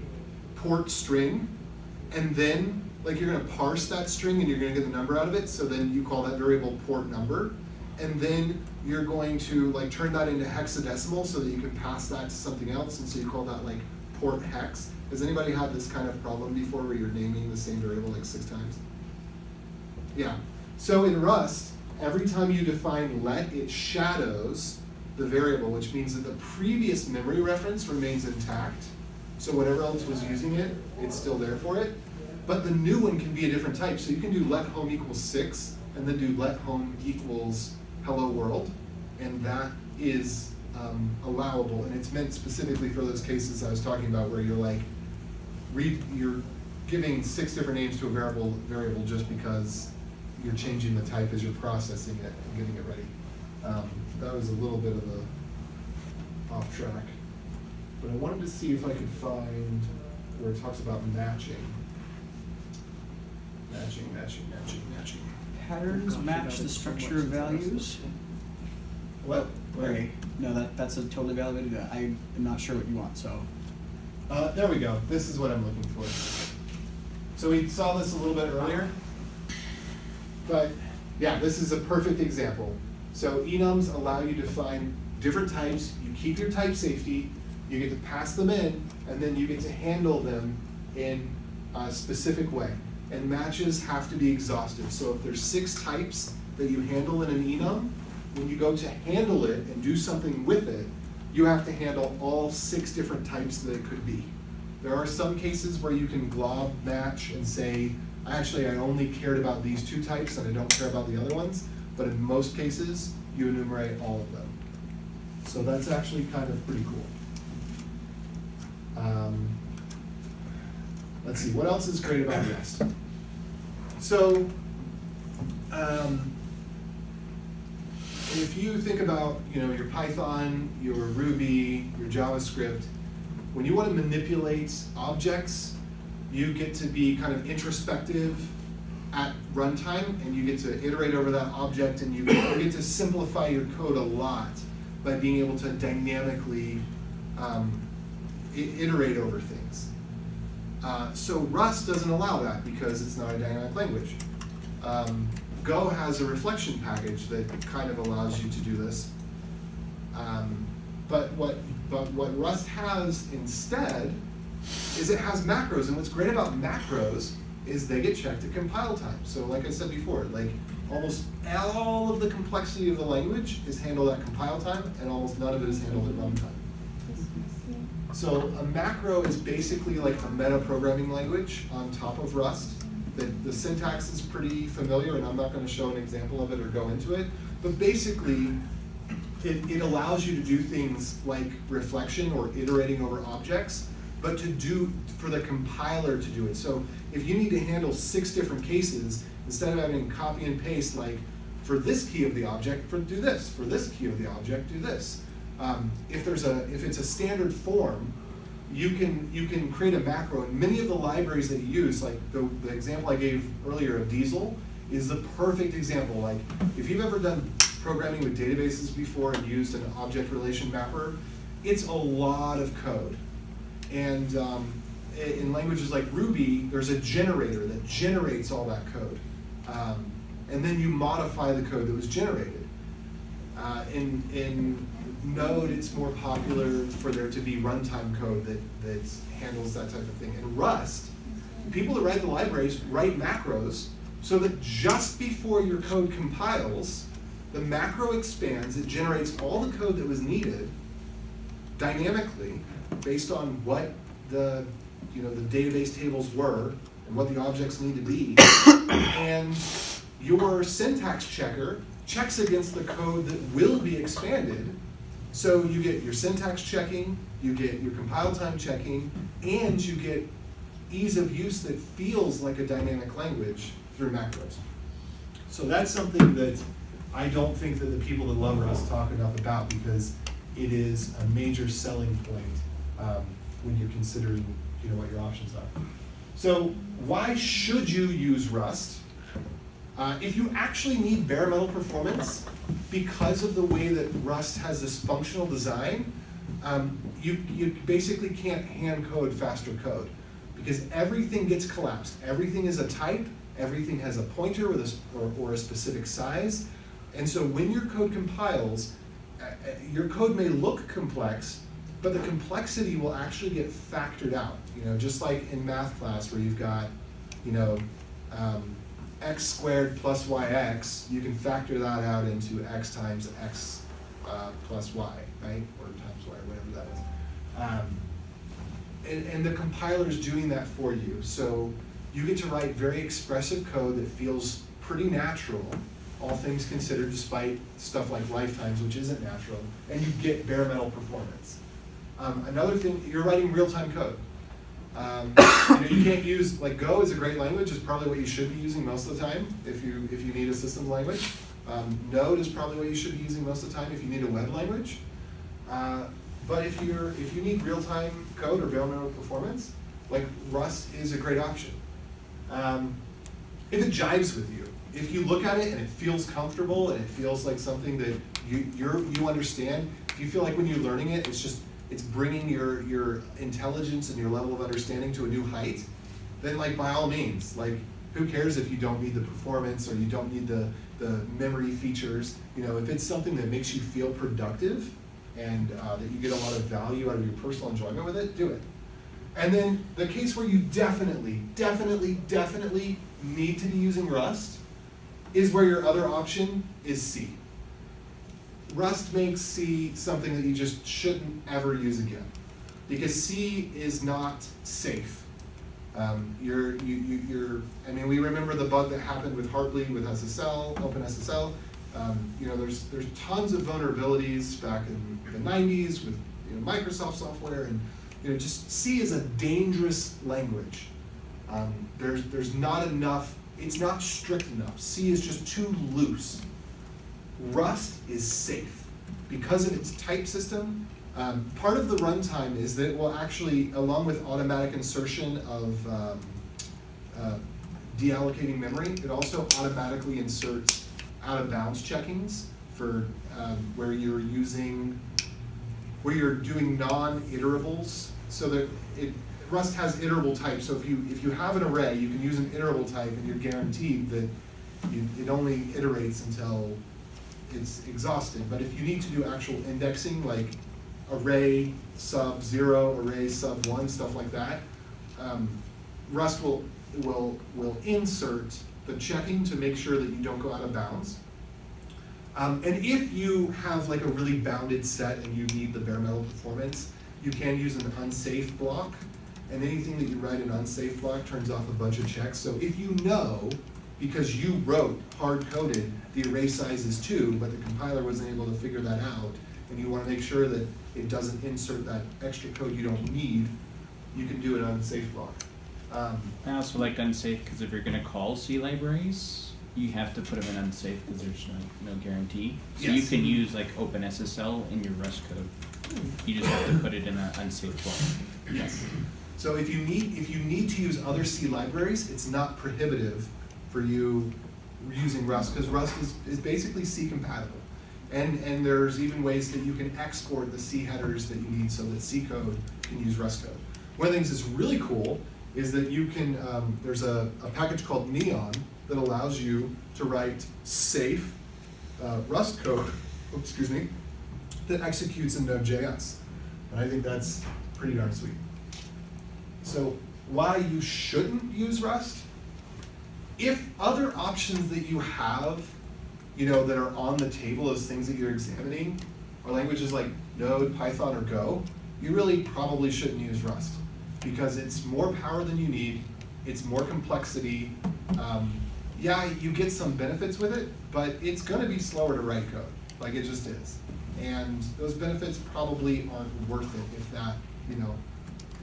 port string, and then like you're gonna parse that string and you're gonna get the number out of it, so then you call that variable port number, and then you're going to like turn that into hexadecimal so that you can pass that to something else, and so you call that like port hex. Has anybody had this kind of problem before where you're naming the same variable like 6 times? Yeah. So in Rust, every time you define let, it shadows the variable, which means that the previous memory reference remains intact. So whatever else was using it, it's still there for it. But the new one can be a different type. So you can do let home equals 6, and then do let home equals hello world, and that is allowable. And it's meant specifically for those cases I was talking about where you're like, you're giving 6 different names to a variable just because you're changing the type as you're processing it and getting it ready. That was a little bit of a off track. But I wanted to see if I could find where it talks about matching. Matching. Patterns match the structure of values. What? Okay, no, that's a totally valid way to do it. I am not sure what you want, so. There we go. This is what I'm looking for. So we saw this a little bit earlier. But yeah, this is a perfect example. So enums allow you to define different types. You keep your type safety. You get to pass them in, and then you get to handle them in a specific way. And matches have to be exhaustive. So if there's 6 types that you handle in an enum, when you go to handle it and do something with it, you have to handle all 6 different types that it could be. There are some cases where you can glob match and say, actually I only cared about these 2 types and I don't care about the other ones, but in most cases, you enumerate all of them. So that's actually kind of pretty cool. Let's see, what else is great about Rust? So, if you think about, your Python, your Ruby, your JavaScript, when you want to manipulate objects, you get to be kind of introspective at runtime, and you get to iterate over that object, and you get to simplify your code a lot by being able to dynamically iterate over things. So Rust doesn't allow that because it's not a dynamic language. Go has a reflection package that kind of allows you to do this. But what Rust has instead is it has macros, and what's great about macros is they get checked at compile time. So like I said before, like almost all of the complexity of the language is handled at compile time, and almost none of it is handled at runtime. So a macro is basically like a meta programming language on top of Rust. The syntax is pretty familiar, and I'm not going to show an example of it or go into it, but basically it allows you to do things like reflection or iterating over objects, but for the compiler to do it. So if you need to handle 6 different cases, instead of having copy and paste, like for this key of the object, do this. For this key of the object, do this. If it's a standard form, you can create a macro, and many of the libraries that you use, like the example I gave earlier of Diesel, is the perfect example. Like if you've ever done programming with databases before and used an object relation mapper, it's a lot of code. And in languages like Ruby, there's a generator that generates all that code. And then you modify the code that was generated. In Node, it's more popular for there to be runtime code that handles that type of thing. In Rust, people that write the libraries write macros so that just before your code compiles, the macro expands, it generates all the code that was needed dynamically based on what the database tables were, and what the objects need to be. And your syntax checker checks against the code that will be expanded. So you get your syntax checking, you get your compile time checking, and you get ease of use that feels like a dynamic language through macros. So that's something that I don't think that the people that love Rust talk enough about, because it is a major selling point when you're considering, what your options are. So why should you use Rust? If you actually need bare metal performance, because of the way that Rust has this functional design, you basically can't hand code faster code, because everything gets collapsed. Everything is a type, everything has a pointer with or a specific size, and so when your code compiles, your code may look complex, but the complexity will actually get factored out. Just like in math class where you've got, x squared plus yx, you can factor that out into x times x plus y, right? Or times y, whatever that is. And the compiler is doing that for you. So you get to write very expressive code that feels pretty natural, all things considered, despite stuff like lifetimes, which isn't natural, and you get bare metal performance. Another thing, you're writing real-time code. You can't use, like Go is a great language, is probably what you should be using most of the time if you need a systems language. Node is probably what you should be using most of the time if you need a web language. But if you need real-time code or bare metal performance, like Rust is a great option. If it jives with you, if you look at it and it feels comfortable and it feels like something that you understand, if you feel like when you're learning it, it's bringing your intelligence and your level of understanding to a new height, then by all means, who cares if you don't need the performance or you don't need the memory features? If it's something that makes you feel productive and that you get a lot of value out of your personal enjoyment with it, do it. And then the case where you definitely need to be using Rust is where your other option is C. Rust makes C something that you just shouldn't ever use again, because C is not safe. We remember the bug that happened with Heartbleed with SSL, OpenSSL. There's tons of vulnerabilities back in the 90s with Microsoft software, and just C is a dangerous language. There's not enough. It's not strict enough. C is just too loose. Rust is safe because of its type system. Part of the runtime is that it will actually, along with automatic insertion of deallocating memory, it also automatically inserts out-of-bounds checkings for where you're doing non-iterables. So that Rust has iterable types. So if you have an array, you can use an iterable type, and you're guaranteed that it only iterates until it's exhausted. But if you need to do actual indexing, like array sub 0, array sub 1, stuff like that, Rust will insert the checking to make sure that you don't go out of bounds. And if you have a really bounded set and you need the bare metal performance, you can use an unsafe block, and anything that you write an unsafe block turns off a bunch of checks. So if you know, because you wrote hard-coded, the array size is 2, but the compiler wasn't able to figure that out, and you want to make sure that it doesn't insert that extra code you don't need, you can do an unsafe block. I also like unsafe because if you're going to call C libraries, you have to put them in unsafe because there's no guarantee. So Yes. you can use OpenSSL in your Rust code. You just have to put it in an unsafe block. Yes. So if you need to use other C libraries, it's not prohibitive for you using Rust, because Rust is basically C compatible. And there's even ways that you can export the C headers that you need so that C code can use Rust code. One of the things that's really cool is that you can, there's a package called Neon that allows you to write safe Rust code, that executes in Node.js. And I think that's pretty darn sweet. So why you shouldn't use Rust? If other options that you have, that are on the table as things that you're examining are languages like Node, Python, or Go, you really probably shouldn't use Rust, because it's more power than you need, It's more complexity. Yeah, you get some benefits with it, but it's going to be slower to write code. Like it just is. And those benefits probably aren't worth it if that, you know,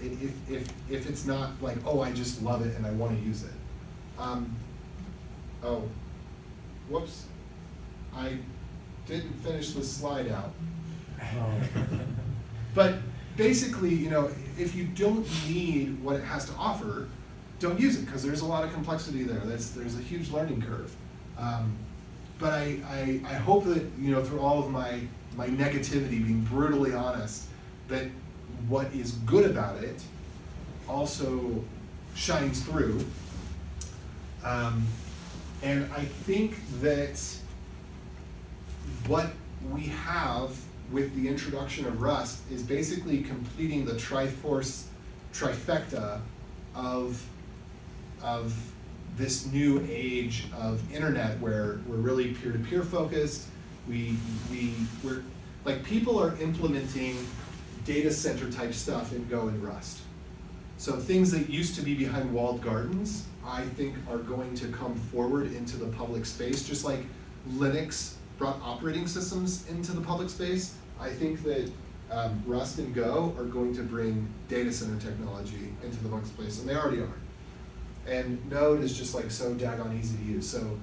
if it's not like, oh, I just love it and I want to use it. Oh, whoops. I didn't finish the slide out. But basically, you know, if you don't need what it has to offer, don't use it, because there's a lot of complexity there. There's a huge learning curve. But I hope that, you know, through all of my negativity, being brutally honest, that what is good about it also shines through. And I think that what we have with the introduction of Rust is basically completing the trifecta of this new age of internet, where we're really peer-to-peer focused. We're like, people are implementing data center type stuff in Go and Rust. So things that used to be behind walled gardens, I think, are going to come forward into the public space, just like Linux brought operating systems into the public space. I think that Rust and Go are going to bring data center technology into the public space, and they already are. And Node is just like so daggone easy to use. So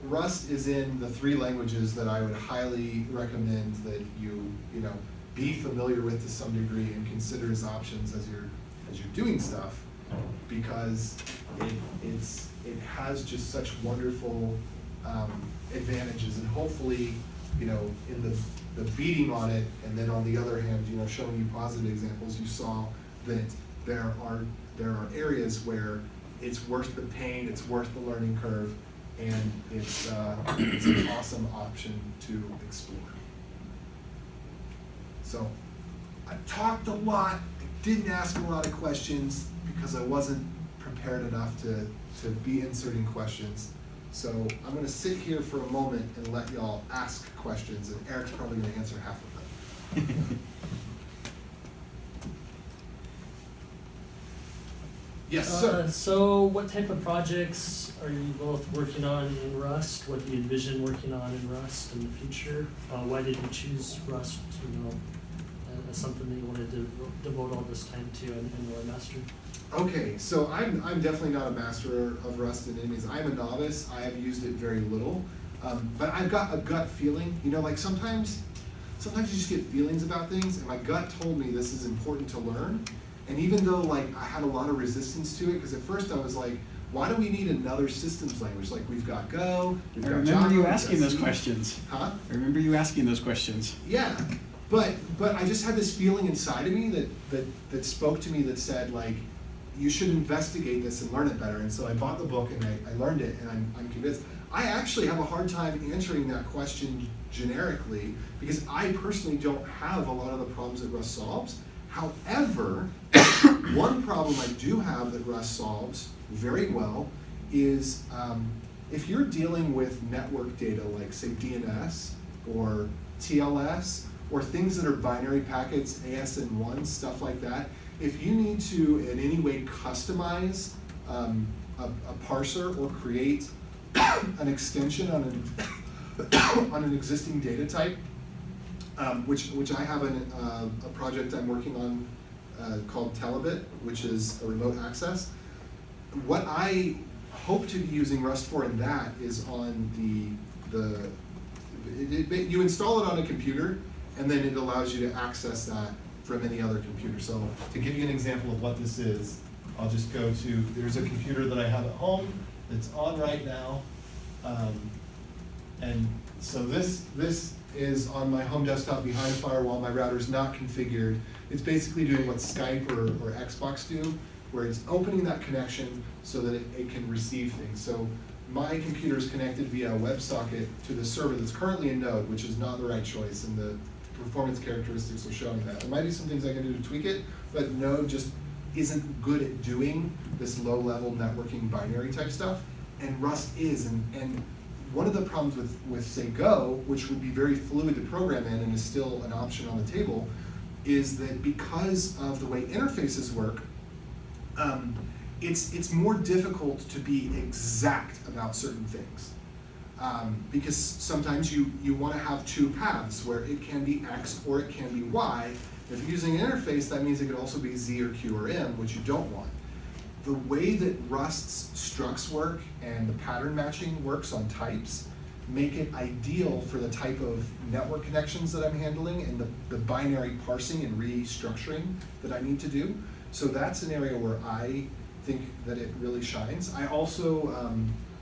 Rust is in the 3 languages that I would highly recommend that you know, be familiar with to some degree and consider as options as you're doing stuff, because it has just such wonderful advantages, and hopefully, you know, in the beating on it, and then on the other hand, you know, showing you positive examples, you saw that there are areas where it's worth the pain, it's worth the learning curve, and it's an awesome option to explore. So I talked a lot, I didn't ask a lot of questions because I wasn't prepared enough to be inserting questions. So I'm going to sit here for a moment and let y'all ask questions, and Eric's probably going to answer half of them. Yes, sir. So what type of projects are you both working on in Rust? What do you envision working on in Rust in the future? Why did you choose Rust, you know, as something that you wanted to devote all this time to and really master? Okay, so I'm definitely not a master of Rust in any means. I'm a novice. I have used it very little, but I've got a gut feeling. You know, like sometimes you just get feelings about things, and my gut told me this is important to learn. And even though like I had a lot of resistance to it, because at first I was like, why do we need another systems language? Like we've got Go, we've got Java. I remember you asking those questions. Huh? I remember you asking those questions. Yeah, but I just had this feeling inside of me that spoke to me, that said like, you should investigate this and learn it better. And so I bought the book and I learned it, and I'm convinced. I actually have a hard time answering that question generically, because I personally don't have a lot of the problems that Rust solves. However, one problem I do have that Rust solves very well is if you're dealing with network data like, say, DNS or TLS, or things that are binary packets, ASN1, stuff like that, if you need to in any way customize a parser or create an extension on an existing data type, which I have a project I'm working on called Telebit, which is a remote access. What I hope to be using Rust for in that is on you install it on a computer, and then it allows you to access that from any other computer. So to give you an example of what this is, I'll just go to, there's a computer that I have at home that's on right now. And so this is on my home desktop behind a firewall. My router's not configured. It's basically doing what Skype or Xbox do, where it's opening that connection so that it can receive things. So my computer is connected via a WebSocket to the server that's currently in Node, which is not the right choice, and the performance characteristics will show me that. There might be some things I can do to tweak it, but Node just isn't good at doing this low-level networking binary type stuff, and Rust is. And one of the problems with say, Go, which would be very fluid to program in and is still an option on the table, is that because of the way interfaces work, it's more difficult to be exact about certain things. Because sometimes you want to have two paths where it can be X or it can be Y. If you're using an interface, that means it could also be Z or Q or M, which you don't want. The way that Rust's structs work and the pattern matching works on types make it ideal for the type of network connections that I'm handling and the binary parsing and restructuring that I need to do. So that's an area where I think that it really shines. I also,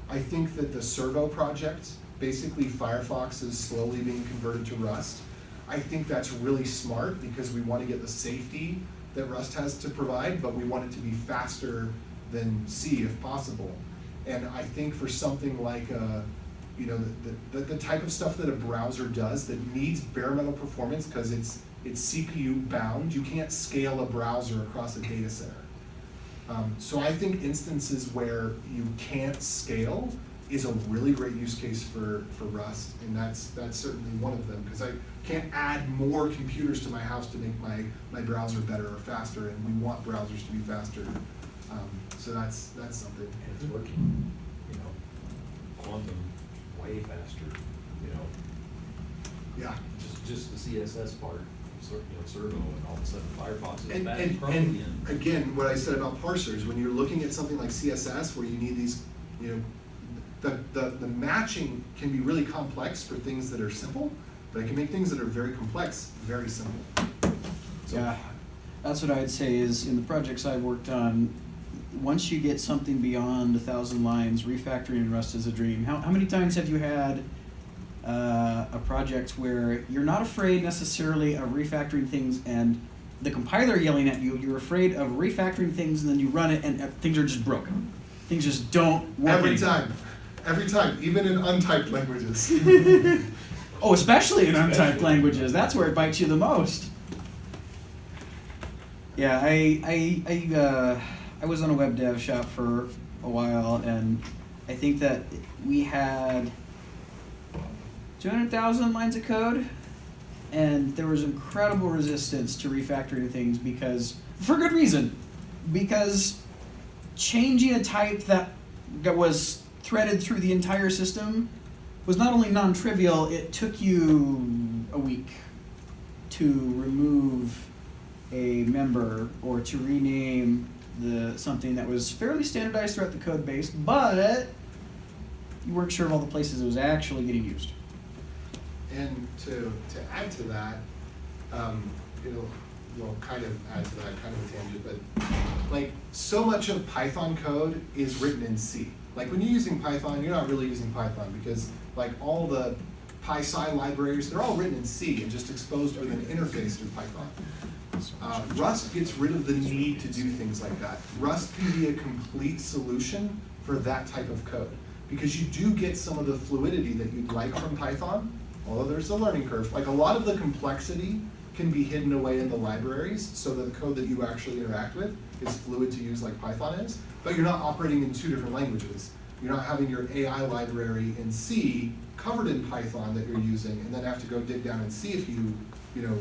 I think that the Servo project, basically Firefox is slowly being converted to Rust. I think that's really smart because we want to get the safety that Rust has to provide, but we want it to be faster than C if possible. And I think for something like the type of stuff that a browser does that needs bare metal performance because it's CPU bound, you can't scale a browser across a data center. So I think instances where you can't scale is a really great use case for Rust, and that's certainly one of them, because I can't add more computers to my house to make my browser better or faster, and we want browsers to be faster. So that's something. And it's working, quantum way faster, Yeah. just the CSS part, Servo, and all of a sudden Firefox is And, bad and, Chrome and again. again, what I said about parsers, when you're looking at something like CSS where you need these, the matching can be really complex for things that are simple, but it can make things that are very complex very simple. So, Yeah, that's what I'd say is in the projects I've worked on, once you get something beyond 1,000 lines, refactoring in Rust is a dream. How many times have you had a project where you're not afraid necessarily of refactoring things and the compiler yelling at you, you're afraid of refactoring things and then you run it and things are just broken. Things just don't work anymore. Every time, even in untyped languages. Oh, especially in untyped languages. That's where it bites you the most. Yeah, I was on a web dev shop for a while, and I think that we had 200,000 lines of code, and there was incredible resistance to refactoring things because, for good reason, because changing a type that was threaded through the entire system was not only non-trivial, it took you a week to remove a member or to rename something that was fairly standardized throughout the code base, but you weren't sure of all the places it was actually getting used. And to add to that, well, kind of add to that, kind of a tangent, but like so much of Python code is written in C. Like when you're using Python, you're not really using Python because like all the PySci libraries, they're all written in C and just exposed with an interface through Python. Rust gets rid of the need to do things like that. Rust can be a complete solution for that type of code because you do get some of the fluidity that you'd like from Python, although there's a learning curve. Like a lot of the complexity can be hidden away in the libraries so that the code that you actually interact with is fluid to use like Python is, but you're not operating in two different languages. You're not having your AI library in C covered in Python that you're using and then have to go dig down and see if you know,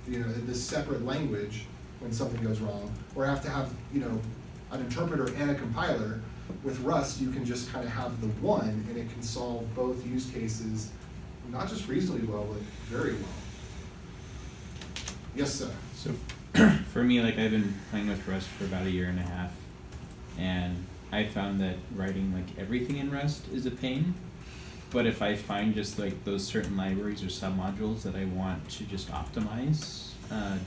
in this separate language when something goes wrong, or have to have, an interpreter and a compiler. With Rust, you can just kind of have the one, and it can solve both use cases, not just reasonably well, but very well. Yes, sir. So for me, like I've been playing with Rust for about 1.5 years, and I found that writing like everything in Rust is a pain. But if I find just like those certain libraries or submodules that I want to just optimize,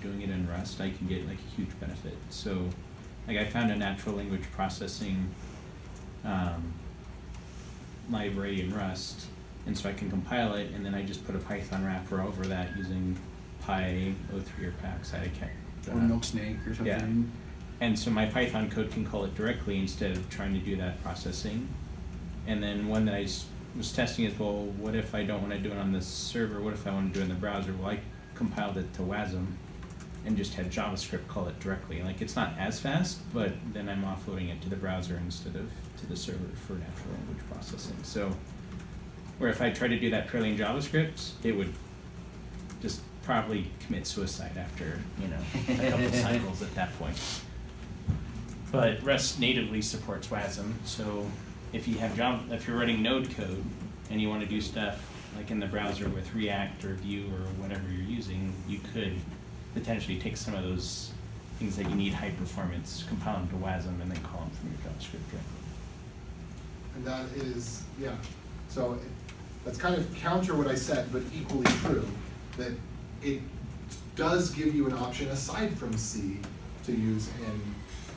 doing it in Rust, I can get like a huge benefit. So like I found a natural language processing library in Rust, and so I can compile it, and then I just put a Python wrapper over that using Py03 or PaxI. I can't. Or Milksnake or something. Yeah. And so my Python code can call it directly instead of trying to do that processing. And then one that I was testing is, well, what if I don't want to do it on the server? What if I want to do it in the browser? Well, I compiled it to WASM and just had JavaScript call it directly. Like it's not as fast, but then I'm offloading it to the browser instead of to the server for natural language processing. So where if I tried to do that purely in JavaScript, it would just probably commit suicide after, a couple cycles at that point. But Rust natively supports WASM, so if you have if you're writing Node code and you want to do stuff like in the browser with React or Vue or whatever you're using, you could potentially take some of those things that you need high performance, compile them to WASM, and then call them from your JavaScript directly. And that is, yeah. So that's kind of counter what I said, but equally true, that it does give you an option aside from C to use in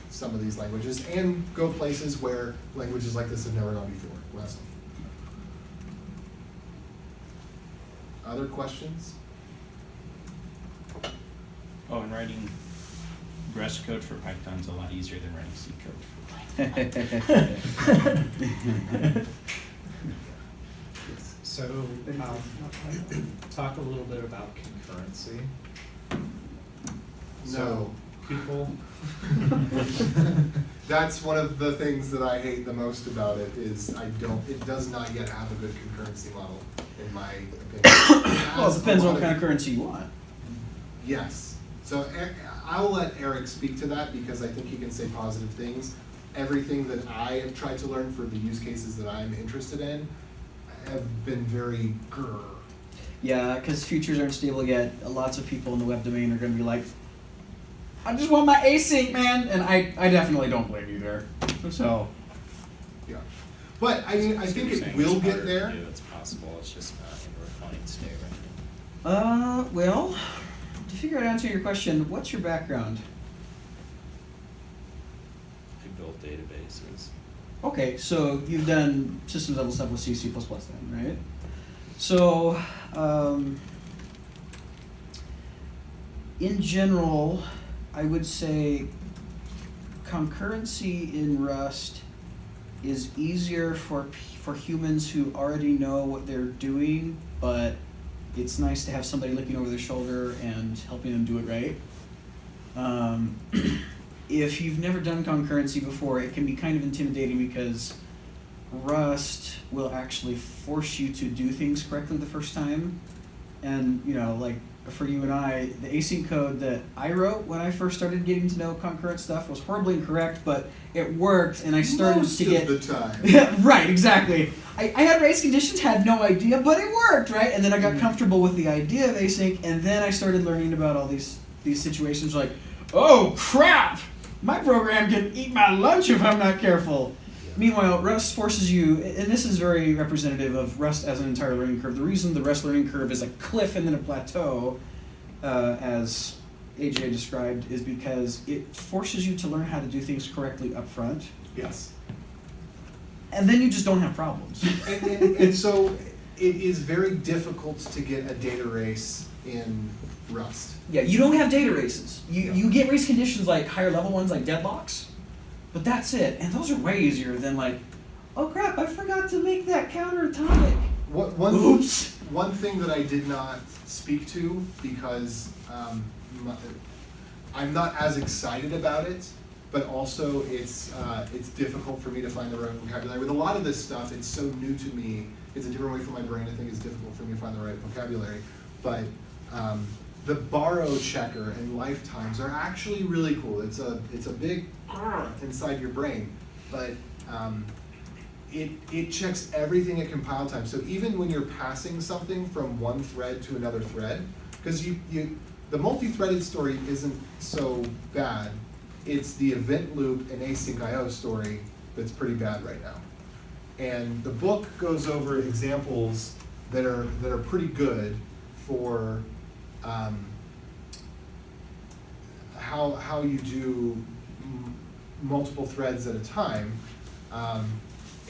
some of these languages and go places where languages like this have never gone before. WASM. Other questions? Oh, and writing Rust code for Python is a lot easier than writing C code for Python. So, talk a little bit about concurrency. No. So, people. That's one of the things that I hate the most about it is it does not yet have a good concurrency model, in my opinion. Well, it depends on what kind of currency you want. Yes. So I'll let Eric speak to that because I think he can say positive things. Everything that I have tried to learn for the use cases that I'm interested in have been very grr. Yeah, because futures aren't stable yet. Lots of people in the web domain are going to be like, I just want my async, man, and I definitely don't blame you there. So, Yeah. But I mean, I think it will get there. It's possible. It's just not in a refined state right now. well, to figure out how to answer your question, what's your background? I built databases. Okay, so you've done systems level stuff with C, C++ then, right? So, in general, I would say concurrency in Rust is easier for humans who already know what they're doing, but it's nice to have somebody looking over their shoulder and helping them do it right. If you've never done concurrency before, it can be kind of intimidating because Rust will actually force you to do things correctly the first time. And, you know, like for you and I, the async code that I wrote when I first started getting to know concurrent stuff was horribly incorrect, but it worked, and I started Most to get... of the time. Yeah, right, exactly. I had race conditions, had no idea, but it worked, right? And then I got comfortable with the idea of async, and then I started learning about all these situations like, oh, crap! My program can eat my lunch if I'm not careful. Meanwhile, Rust forces you, and this is very representative of Rust as an entire learning curve. The reason the Rust learning curve is a cliff and then a plateau, as AJ described, is because it forces you to learn how to do things correctly up front. Yes. And then you just don't have problems. And so it is very difficult to get a data race in Rust. Yeah, you don't have data races. You get race conditions like higher level ones like deadlocks, but that's it. And those are way easier than like, oh crap, I forgot to make that counteratomic. Oops. One thing that I did not speak to because I'm not as excited about it, but also it's difficult for me to find the right vocabulary. With a lot of this stuff, it's so new to me. It's a different way for my brain. I think it's difficult for me to find the right vocabulary. But the borrow checker and lifetimes are actually really cool. It's a big inside your brain, but it checks everything at compile time. So even when you're passing something from one thread to another thread, because the multi-threaded story isn't so bad. It's the event loop and async IO story that's pretty bad right now. And the book goes over examples that are pretty good for how you do multiple threads at a time,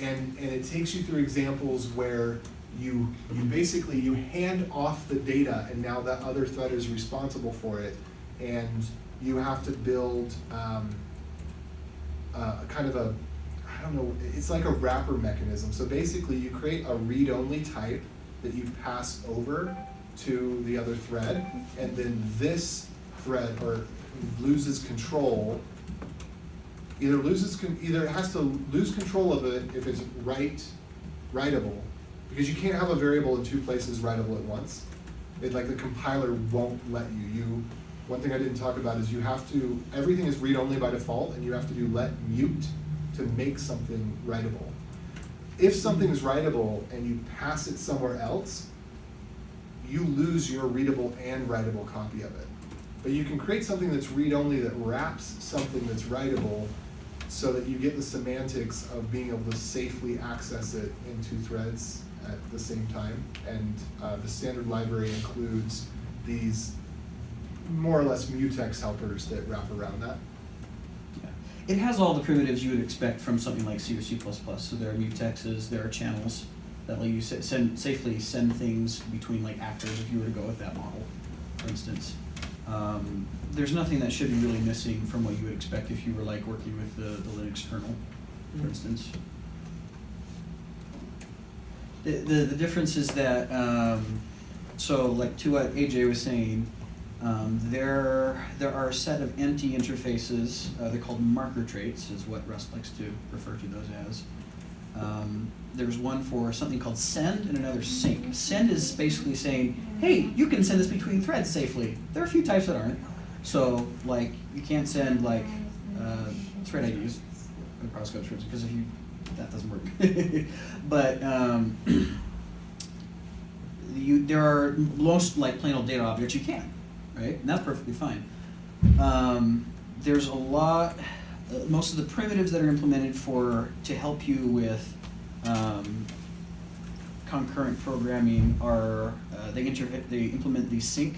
and it takes you through examples where you basically hand off the data, and now that other thread is responsible for it, and you have to build a kind of a, I don't know, it's like a wrapper mechanism. So basically you create a read-only type that you pass over to the other thread, and then this thread loses control. Either it has to lose control of it if it's writable, because you can't have a variable in two places writable at once. Like the compiler won't let you. one thing I didn't talk about is everything is read-only by default, and you have to do let mute to make something writable. If something is writable and you pass it somewhere else, you lose your readable and writable copy of it. But you can create something that's read-only that wraps something that's writable so that you get the semantics of being able to safely access it in two threads at the same time. And the standard library includes these more or less mutex helpers that wrap around that. Yeah. It has all the primitives you would expect from something like C or C++. So there are mutexes, there are channels that let you safely send things between like actors if you were to go with that model, for instance. There's nothing that should be really missing from what you would expect if you were like working with the Linux kernel, for instance. The difference is that, so like to what AJ was saying, there are a set of empty interfaces, they're called marker traits is what Rust likes to refer to those as. There's one for something called send and another sync. Send is basically saying, hey, you can send this between threads safely. There are a few types that aren't. So like you can't send like thread IDs across code threads because that doesn't work. But there are most like plain old data objects you can, right? And that's perfectly fine. There's a lot. Most of the primitives that are implemented to help you with concurrent programming are they implement the sync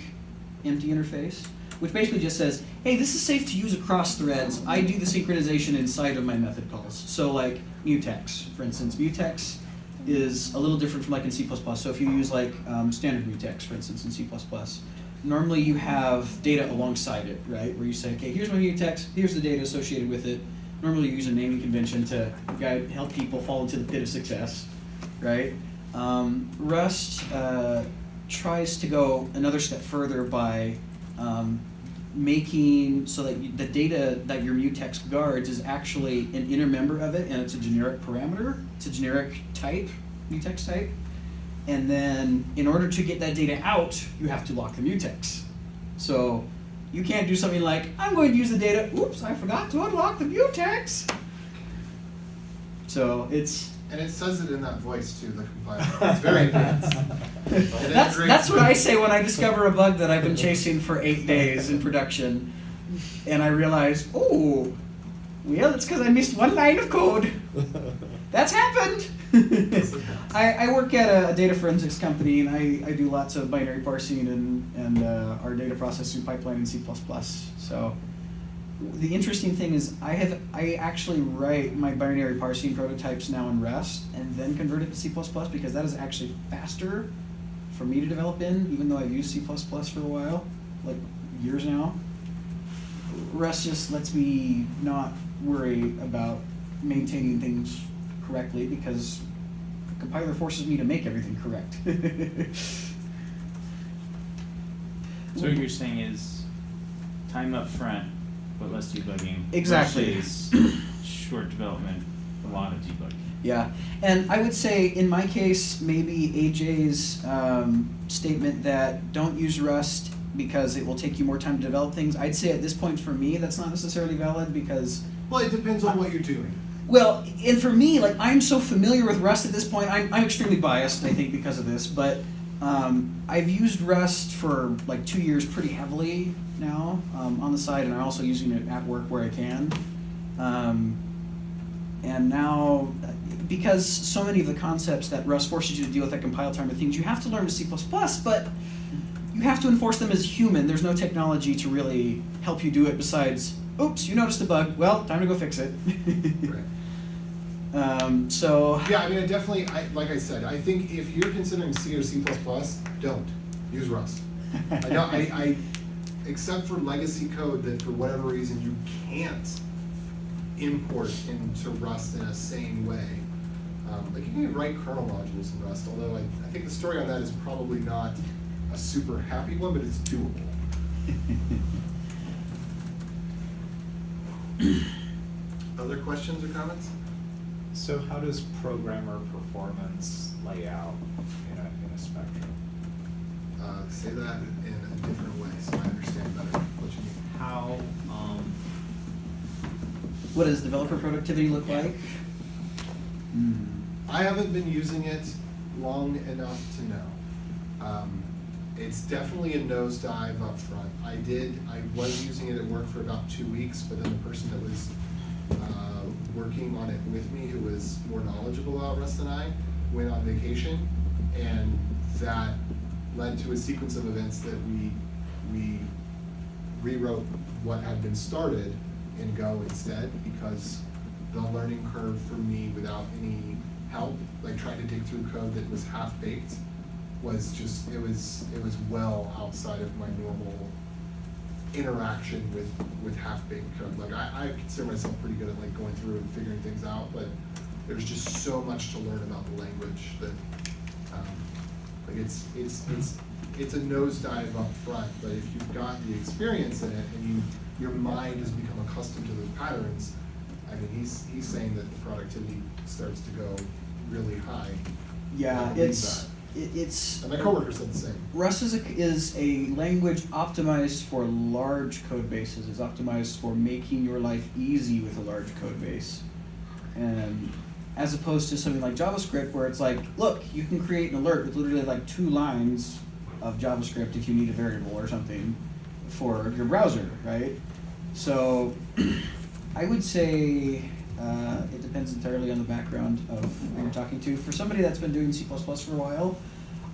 empty interface, which basically just says, hey, this is safe to use across threads. I do the synchronization inside of my method calls. So like mutex, for instance. Mutex is a little different from like in C++. So if you use like standard mutex, for instance, in C++, normally you have data alongside it, right? Where you say, okay, here's my mutex, here's the data associated with it. Normally you use a naming convention to help people fall into the pit of success, right? Rust tries to go another step further by making so that the data that your mutex guards is actually an inner member of it, and it's a generic parameter. It's a generic type, mutex type. And then in order to get that data out, you have to lock the mutex. So you can't do something like, I'm going to use the data, oops, I forgot to unlock the mutex. So it's... And it says it in that voice too, the compiler. It's very advanced. That's what I say when I discover a bug that I've been chasing for 8 days in production. And I realize, oh, well, it's because I missed one line of code. That's happened. I work at a data forensics company, and I do lots of binary parsing and our data processing pipeline in C++. So the interesting thing is I actually write my binary parsing prototypes now in Rust and then convert it to C++ because that is actually faster for me to develop in, even though I've used C++ for a while, like years now. Rust just lets me not worry about maintaining things correctly because the compiler forces me to make everything correct. So what you're saying is time up front, but less debugging. Exactly. Versus short development, a lot of debugging. Yeah, and I would say in my case, maybe AJ's statement that don't use Rust because it will take you more time to develop things, I'd say at this point for me that's not necessarily valid because... Well, it depends on what you're doing. Well, and for me, like I'm so familiar with Rust at this point, I'm extremely biased, I think, because of this, but I've used Rust for like 2 years pretty heavily now on the side, and I'm also using it at work where I can. And now, because so many of the concepts that Rust forces you to deal with at compile time are things you have to learn with C++, but you have to enforce them as human. There's no technology to really help you do it besides, oops, you noticed a bug, well, time to go fix it. Right. So... Yeah, I mean, like I said, I think if you're considering C or C++, don't. Use Rust. Except for legacy code that for whatever reason you can't import into Rust in a sane way. Like you can write kernel modules in Rust, although I think the story on that is probably not a super happy one, but it's doable. Other questions or comments? So how does programmer performance lay out in a spectrum? Say that in a different way so I understand better what you mean. How, What does developer productivity look like? I haven't been using it long enough to know. It's definitely a nosedive up front. I was using it at work for about 2 weeks, but then the person that was working on it with me, who was more knowledgeable about Rust than I, went on vacation, and that led to a sequence of events that we rewrote what had been started in Go instead, because the learning curve for me without any help, like trying to dig through code that was half-baked, was just, it was well outside of my normal interaction with half-baked code. Like I consider myself pretty good at like going through and figuring things out, but there's just so much to learn about the language that like it's a nosedive up front, but if you've got the experience in it and your mind has become accustomed to the patterns, I mean, he's saying that the productivity starts to go really high. Yeah, I believe it's that. it's. And my coworker said the same. Rust is a language optimized for large code bases. It's optimized for making your life easy with a large code base. And as opposed to something like JavaScript where it's like, look, you can create an alert with literally like 2 lines of JavaScript if you need a variable or something for your browser, right? So I would say it depends entirely on the background of who you're talking to. For somebody that's been doing C++ for a while,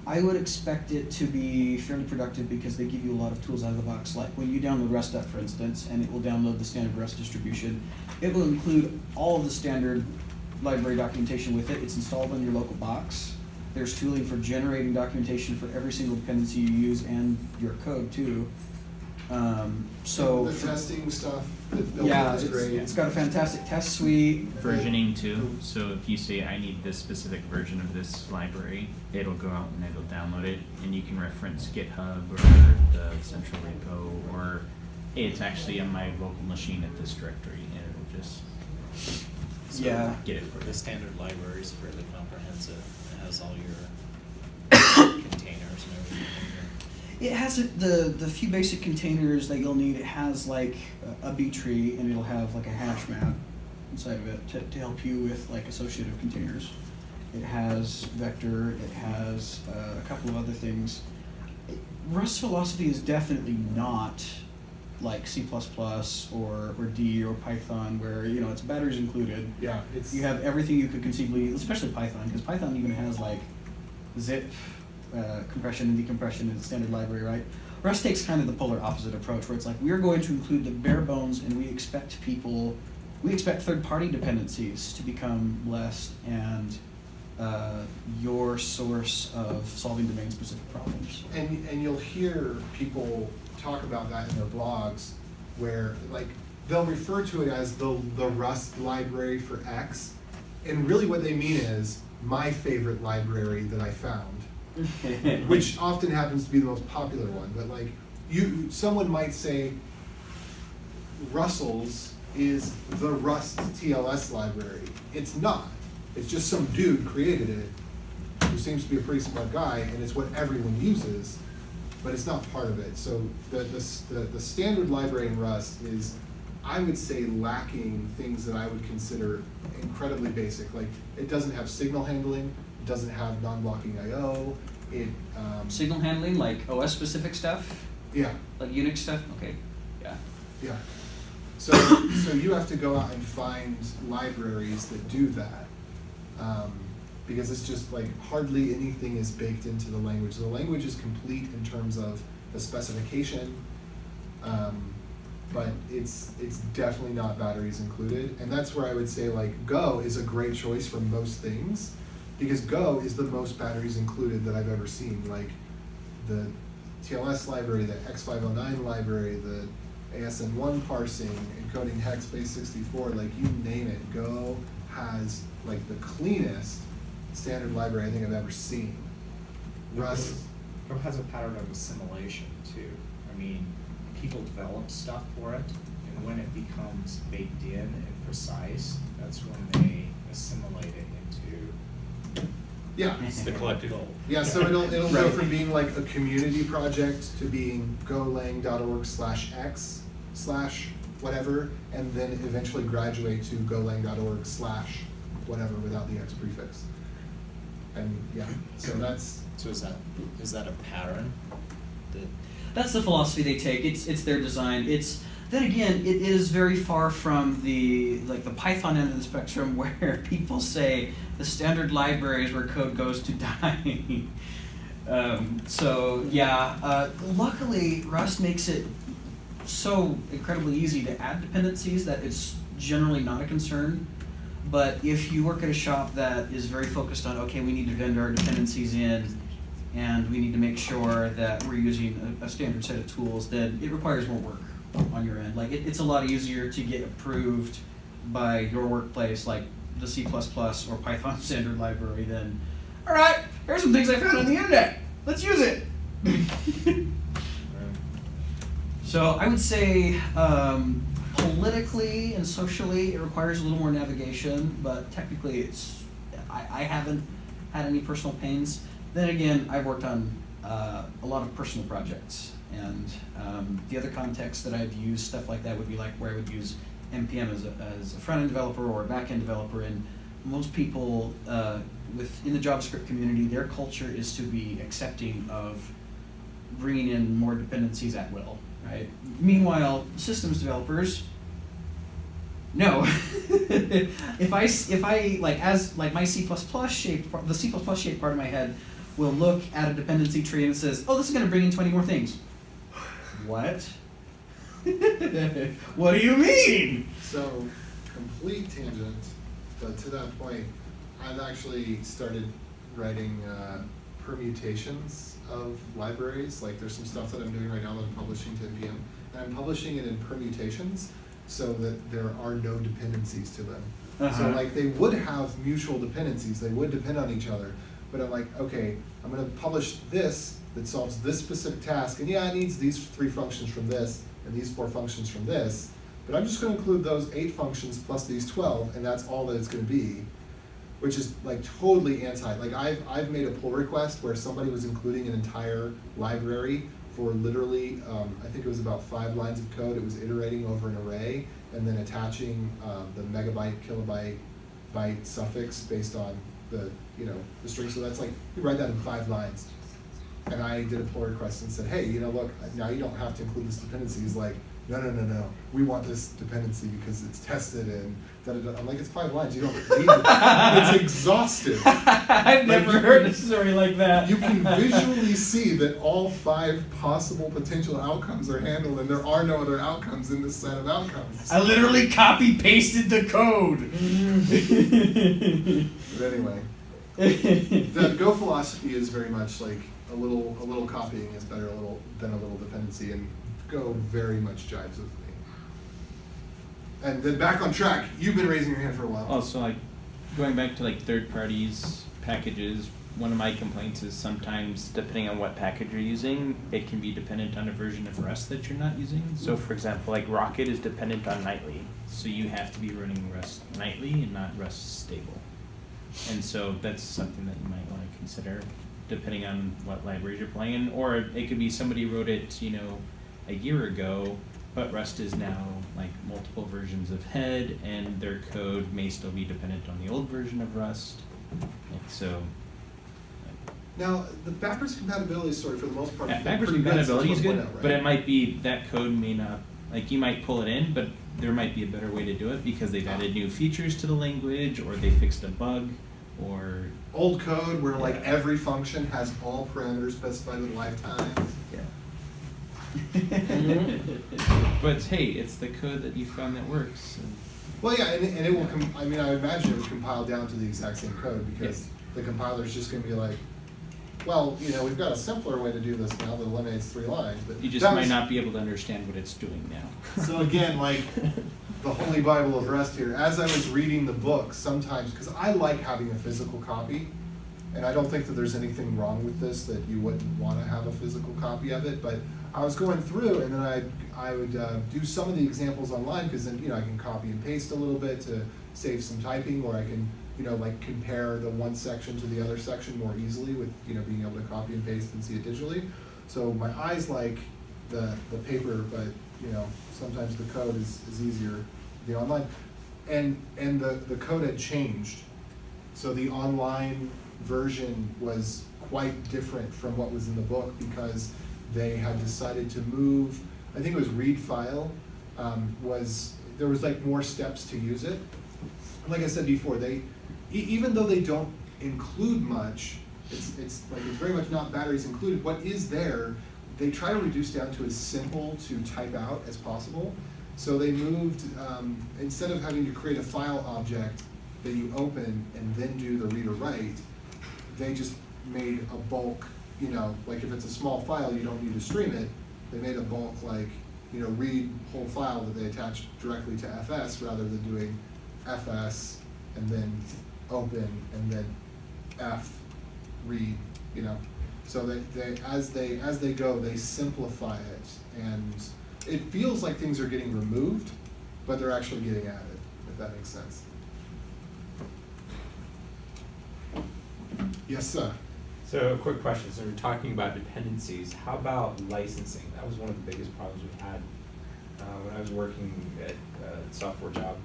I would expect it to be fairly productive because they give you a lot of tools out of the box. Like when you download Rust up, for instance, and it will download the standard Rust distribution, it will include all of the standard library documentation with it. It's installed on your local box. There's tooling for generating documentation for every single dependency you use and your code too. So the testing stuff that's built yeah, in is great. it's got a fantastic test suite. Versioning too, so if you say I need this specific version of this library, it'll go out and it'll download it, and you can reference GitHub or the central repo, or hey, it's actually on my local machine at this directory, and it'll just Yeah. get it for the you. standard library is fairly comprehensive. It has all your containers and everything in there. It has the few basic containers that you'll need. It has like a B tree, and it'll have like a hash map inside of it to help you with like associative containers. It has vector. It has a couple of other things. Rust philosophy is definitely not like C++ or D or Python, where it's batteries included. Yeah, it's You have everything you could conceivably, especially Python, because Python even has like zip compression and decompression in the standard library, right? Rust takes kind of the polar opposite approach, where it's like we're going to include the bare bones, and we expect third-party dependencies to become blessed and your source of solving domain-specific problems. and you'll hear people talk about that in their blogs, where like they'll refer to it as the Rust library for X, and really what they mean is my favorite library that I found, which often happens to be the most popular one. But like someone might say Russell's is the Rust TLS library. It's not. It's just some dude created it who seems to be a pretty smart guy, and it's what everyone uses, but it's not part of it. So the standard library in Rust is, I would say, lacking things that I would consider incredibly basic. Like it doesn't have signal handling, it doesn't have non-blocking I/O. Signal handling, like OS specific stuff, Yeah, like Unix stuff. Okay, yeah. yeah. So you have to go out and find libraries that do that, because it's just like hardly anything is baked into the language. The language is complete in terms of the specification, but it's definitely not batteries included. And that's where I would say like Go is a great choice for most things, because Go is the most batteries included that I've ever seen. Like the TLS library, the X509 library, the ASN1 parsing, encoding hex base 64, like you name it, Go has like the cleanest standard library I think I've ever seen. Rust. Go has a pattern of assimilation too. I mean, people develop stuff for it, and when it becomes baked in and precise, that's when they assimilate it into Yeah. It's the collective goal. Yeah, so it'll go Right. from being like a community project to being golang.org/x/whatever, and then eventually graduate to golang.org/whatever without the X prefix. And yeah, so that's, So is that a pattern that That's the philosophy they take. It's their design. It's then again, it is very far from the Python end of the spectrum where people say the standard library is where code goes to die. Luckily Rust makes it so incredibly easy to add dependencies that it's generally not a concern. But if you work at a shop that is very focused on, okay, we need to vendor our dependencies in, and we need to make sure that we're using a standard set of tools, then it requires more work on your end. Like it's a lot easier to get approved by your workplace, like the C++ or Python standard library, than, all right, here's some things I found on the internet. Let's use it. So I would say politically and socially, it requires a little more navigation, but technically I haven't had any personal pains. Then again, I've worked on a lot of personal projects, and the other context that I've used stuff like that would be like where I would use NPM as a front-end developer or a back-end developer, and most people in the JavaScript community, their culture is to be accepting of bringing in more dependencies at will, right? Meanwhile, systems developers, no. if I my C++ shape, the C++ shaped part of my head will look at a dependency tree and it says, oh, this is going to bring in 20 more things. What? What do you mean? so complete tangent, but to that point, I've actually started writing permutations of libraries. Like there's some stuff that I'm doing right now that I'm publishing to NPM, and I'm publishing it in permutations so that there are no dependencies to them. So like they would have mutual dependencies, they would depend on each other, but I'm like, okay, I'm gonna publish this that solves this specific task, and yeah, it needs these 3 functions from this, and these 4 functions from this, but I'm just gonna include those 8 functions plus these 12, and that's all that it's gonna be, which is like totally anti. Like I've made a pull request where somebody was including an entire library for literally, I think it was about 5 lines of code. It was iterating over an array and then attaching the megabyte, kilobyte, byte suffix based on the string. So that's like, you write that in 5 lines. And I did a pull request and said, hey, look, now you don't have to include this dependency. He's like, no, we want this dependency because it's tested and da-da-da. I'm like, it's 5 lines, you don't need it. It's exhaustive. I've never heard a story like that. You can visually see that all 5 possible potential outcomes are handled, and there are no other outcomes in this set of outcomes. I literally copy-pasted the code. But anyway, the Go philosophy is very much like a little copying is better than a little dependency, and Go very much jives with me. And then back on track, you've been raising your hand for a while. Also, like, going back to like third parties, packages, one of my complaints is sometimes, depending on what package you're using, it can be dependent on a version of Rust that you're not using. So for example, like Rocket is dependent on Nightly. So you have to be running Rust Nightly and not Rust Stable. And so that's something that you might want to consider, depending on what libraries you're playing. Or it could be somebody wrote it, a year ago, but Rust is now like multiple versions of head, and their code may still be dependent on the old version of Rust. Now, the backwards compatibility story, for the most part, Yeah, has been backwards pretty good since compatibility is 1.0, good, right? but it might be that code may not, like you might pull it in, but there might be a better way to do it because they've added new features to the language, or they fixed a bug, or Old code where like Yeah. every function has all parameters specified with lifetime. but hey, it's the code that you found that works. And Well, yeah, and it will. I mean, I imagine it would compile down to the exact same code because the compiler's just going to be like, well, we've got a simpler way to do this now that eliminates 3 lines, but you just that might was- not be able to understand what it's doing now. So again, like the Holy Bible of Rust here, as I was reading the book, sometimes, because I like having a physical copy, and I don't think that there's anything wrong with this, that you wouldn't want to have a physical copy of it, but I was going through, and then I would do some of the examples online, because then, I can copy and paste a little bit to save some typing, or I can, like compare the one section to the other section more easily with, being able to copy and paste and see it digitally. So my eyes like the paper, but, sometimes the code is easier to be online. And the code had changed. So the online version was quite different from what was in the book because they had decided to move, I think it was read file, there was like more steps to use it. Like I said before, even though they don't include much, it's very much not batteries included. What is there, they try to reduce down to as simple to type out as possible. So they moved, instead of having to create a file object that you open and then do the read or write, they just made a bulk, like if it's a small file, you don't need to stream it. They made a bulk read whole file that they attached directly to FS rather than doing FS and then open and then F read, So they as they go, they simplify it, and it feels like things are getting removed, but they're actually getting added, if that makes sense. Yes, sir. So a quick question, so we're talking about dependencies, how about licensing? That was one of the biggest problems we had when I was working at a software job,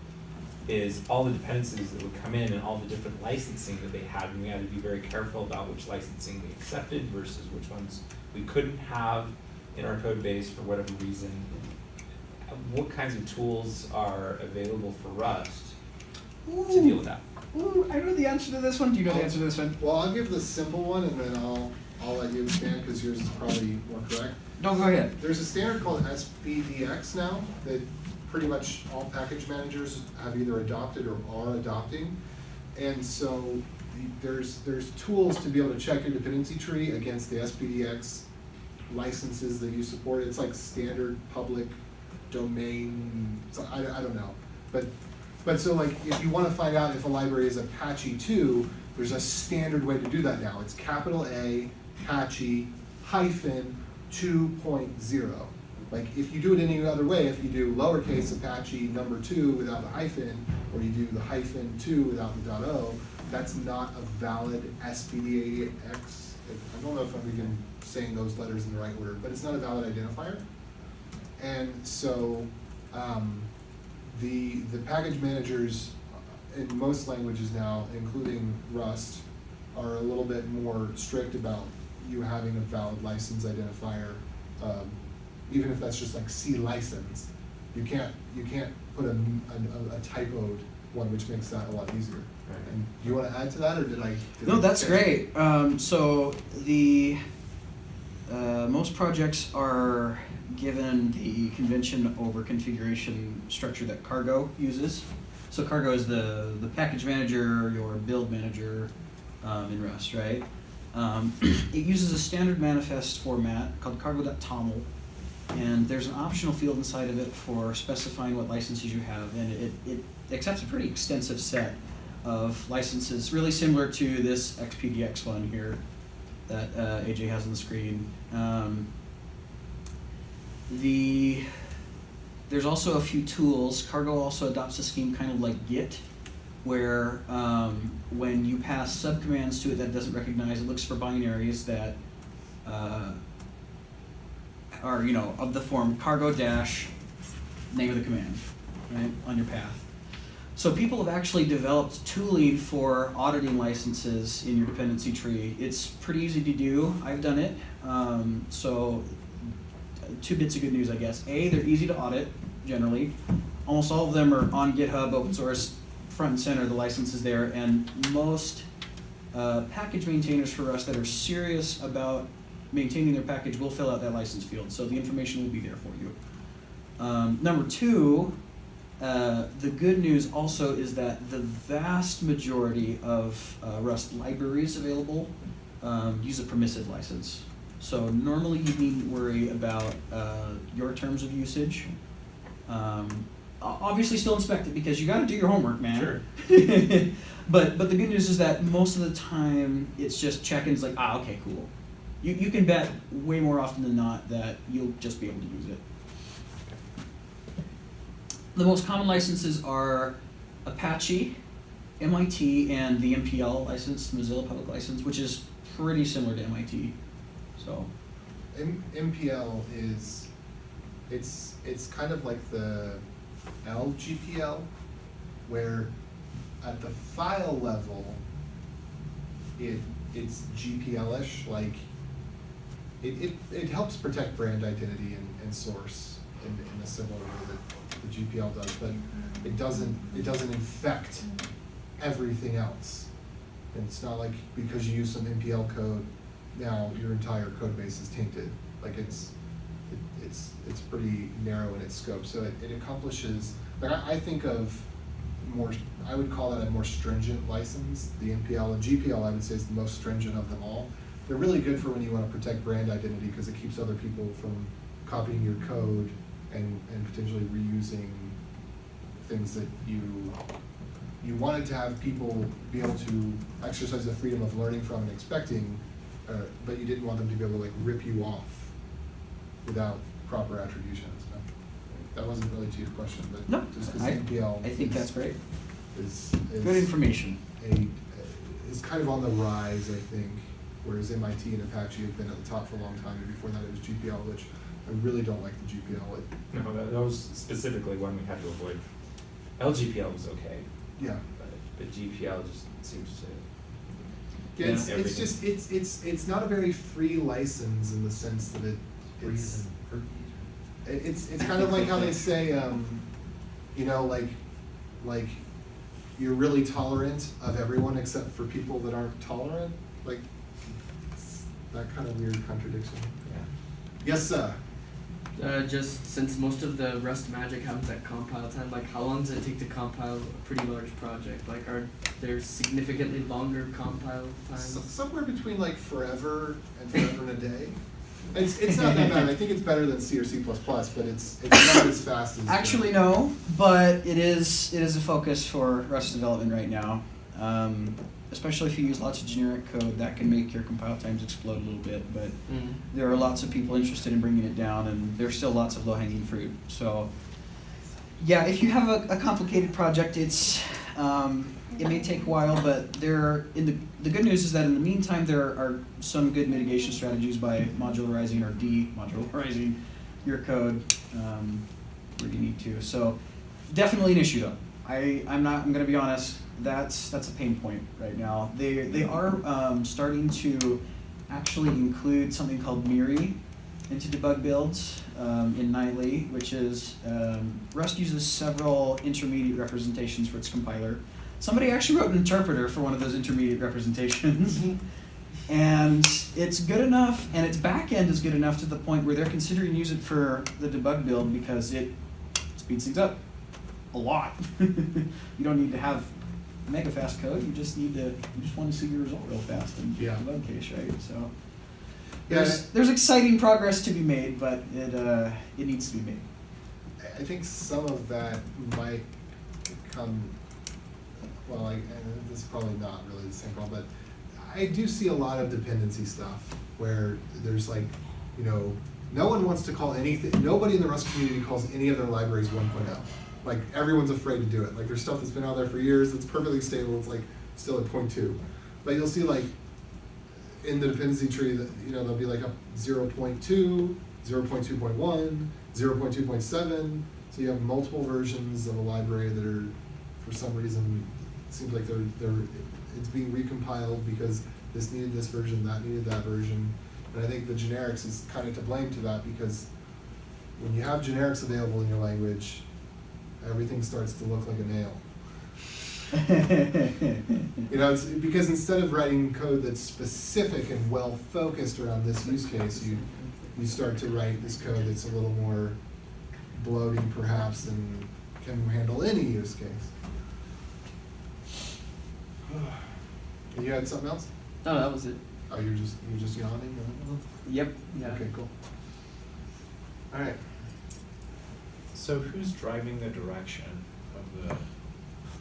is all the dependencies that would come in and all the different licensing that they had, and we had to be very careful about which licensing we accepted versus which ones we couldn't have in our code base for whatever reason. What kinds of tools are available for Rust to deal with that? Ooh, I know the answer to this one. Do you know the answer to this one? Well, I'll give the simple one, and then I'll let you expand because yours is probably more correct. No, go ahead. There's a standard called SPDX now that pretty much all package managers have either adopted or are adopting, and so there's tools to be able to check your dependency tree against the SPDX licenses that you support. It's like standard public domain. So I don't know, but so like if you want to find out if a library is Apache 2, there's a standard way to do that now. It's capital A Apache -2.0. Like if you do it any other way, if you do lowercase Apache number 2 without the hyphen, or you do the -2 without the .o, that's not a valid SPDX. I don't know if I'm even saying those letters in the right order, but it's not a valid identifier. And so the package managers in most languages now, including Rust, are a little bit more strict about you having a valid license identifier. Even if that's just like C license, you can't put a typoed one, which makes that a lot easier. Right. And do you want to add to that, or did I? No, that's great. So the most projects are given the convention over configuration structure that Cargo uses. So Cargo is the package manager, your build manager in Rust, right? It uses a standard manifest format called cargo.toml, and there's an optional field inside of it for specifying what licenses you have, and it accepts a pretty extensive set of licenses, really similar to this XPDX one here that AJ has on the screen. There's also a few tools. Cargo also adopts a scheme kind of like Git, where when you pass subcommands to it that it doesn't recognize, it looks for binaries that are, of the form cargo dash name of the command, right, on your path. So people have actually developed tooling for auditing licenses in your dependency tree. It's pretty easy to do. I've done it. So 2 bits of good news, I guess. A, they're easy to audit, generally. Almost all of them are on GitHub, open source, front and center, the license is there, and most package maintainers for Rust that are serious about maintaining their package will fill out that license field, so the information will be there for you. Number 2, the good news also is that the vast majority of Rust libraries available use a permissive license. So normally you needn't worry about your terms of usage. Obviously still inspect it because you got to do your homework, man. Sure. But the good news is that most of the time it's just check-ins like, okay, cool. You can bet way more often than not that you'll just be able to use it. The most common licenses are Apache, MIT and the MPL license, Mozilla Public License, which is pretty similar to MIT. So MPL is, it's kind of like the LGPL, where at the file level, it's GPL-ish, like, it helps protect brand identity and source in a similar way that the GPL does, but it doesn't infect everything else. And it's not like because you use some MPL code, now your entire code base is tainted. Like it's pretty narrow in its scope. So it accomplishes, like I think of more, I would call that a more stringent license. The MPL and GPL, I would say, is the most stringent of them all. They're really good for when you want to protect brand identity because it keeps other people from copying your code and potentially reusing things that you wanted to have people be able to exercise the freedom of learning from and expecting, but you didn't want them to be able to like rip you off without proper attribution. So that wasn't really to your question, but no, just because I MPL think that's great. Is Good information. Is kind of on the rise, I think, whereas MIT and Apache have been at the top for a long time, and before that it was GPL, which I really don't like the GPL. No, that was specifically one we had to avoid. LGPL was okay. Yeah. But GPL just seems to. Yeah, it's not a very free license in the sense that it's kind of like how they say, you know, like you're really tolerant of everyone except for people that aren't tolerant. Like it's that kind of weird contradiction. Yeah. Yes, sir. Just since most of the Rust magic happens at compile time, like how long does it take to compile a pretty large project? Like are there significantly longer compile times? Somewhere between like forever and forever and a day. It's not that bad. I think it's better than C or C++, but it's not as fast as. Actually, no, but it is a focus for Rust development right now. Especially if you use lots of generic code, that can make your compile times explode a little bit. But there are lots of people interested in bringing it down, and there's still lots of low-hanging fruit. So, yeah, if you have a complicated project, it's it may take a while, but the good news is that in the meantime, there are some good mitigation strategies by modularizing or demodularizing your code where you need to. So, definitely an issue though. I'm going to be honest. That's a pain point right now. They are starting to actually include something called MIRI into debug builds in Nightly, which is Rust uses several intermediate representations for its compiler. Somebody actually wrote an interpreter for one of those intermediate representations. And it's good enough, and its back end is good enough to the point where they're considering using it for the debug build because it speeds things up a lot. You don't need to have mega fast code. You just want to see your result real fast and debug case, right? So there's exciting progress to be made, but it needs to be made. I think some of that might come. Well, and this is probably not really the same problem, but I do see a lot of dependency stuff where there's like, you know, no one wants to call anything. Nobody in the Rust community calls any of their libraries 1.0. Like everyone's afraid to do it. Like there's stuff that's been out there for years that's perfectly stable. It's like still at 0.2. But you'll see like in the dependency tree that, you know, there'll be like a 0.2, 0.2.1, 0.2.7. So you have multiple versions of a library that are, for some reason, it seems like it's being recompiled because this needed this version, that needed that version. And I think the generics is kind of to blame to that because when you have generics available in your language, everything starts to look like a nail. You know, it's because instead of writing code that's specific and well focused around this use case, you start to write this code that's a little more bloated perhaps and can handle any use case. You had something else? No, that was it. Oh, you're just yawning? Yep. Yeah. Okay, cool. All right. So who's driving the direction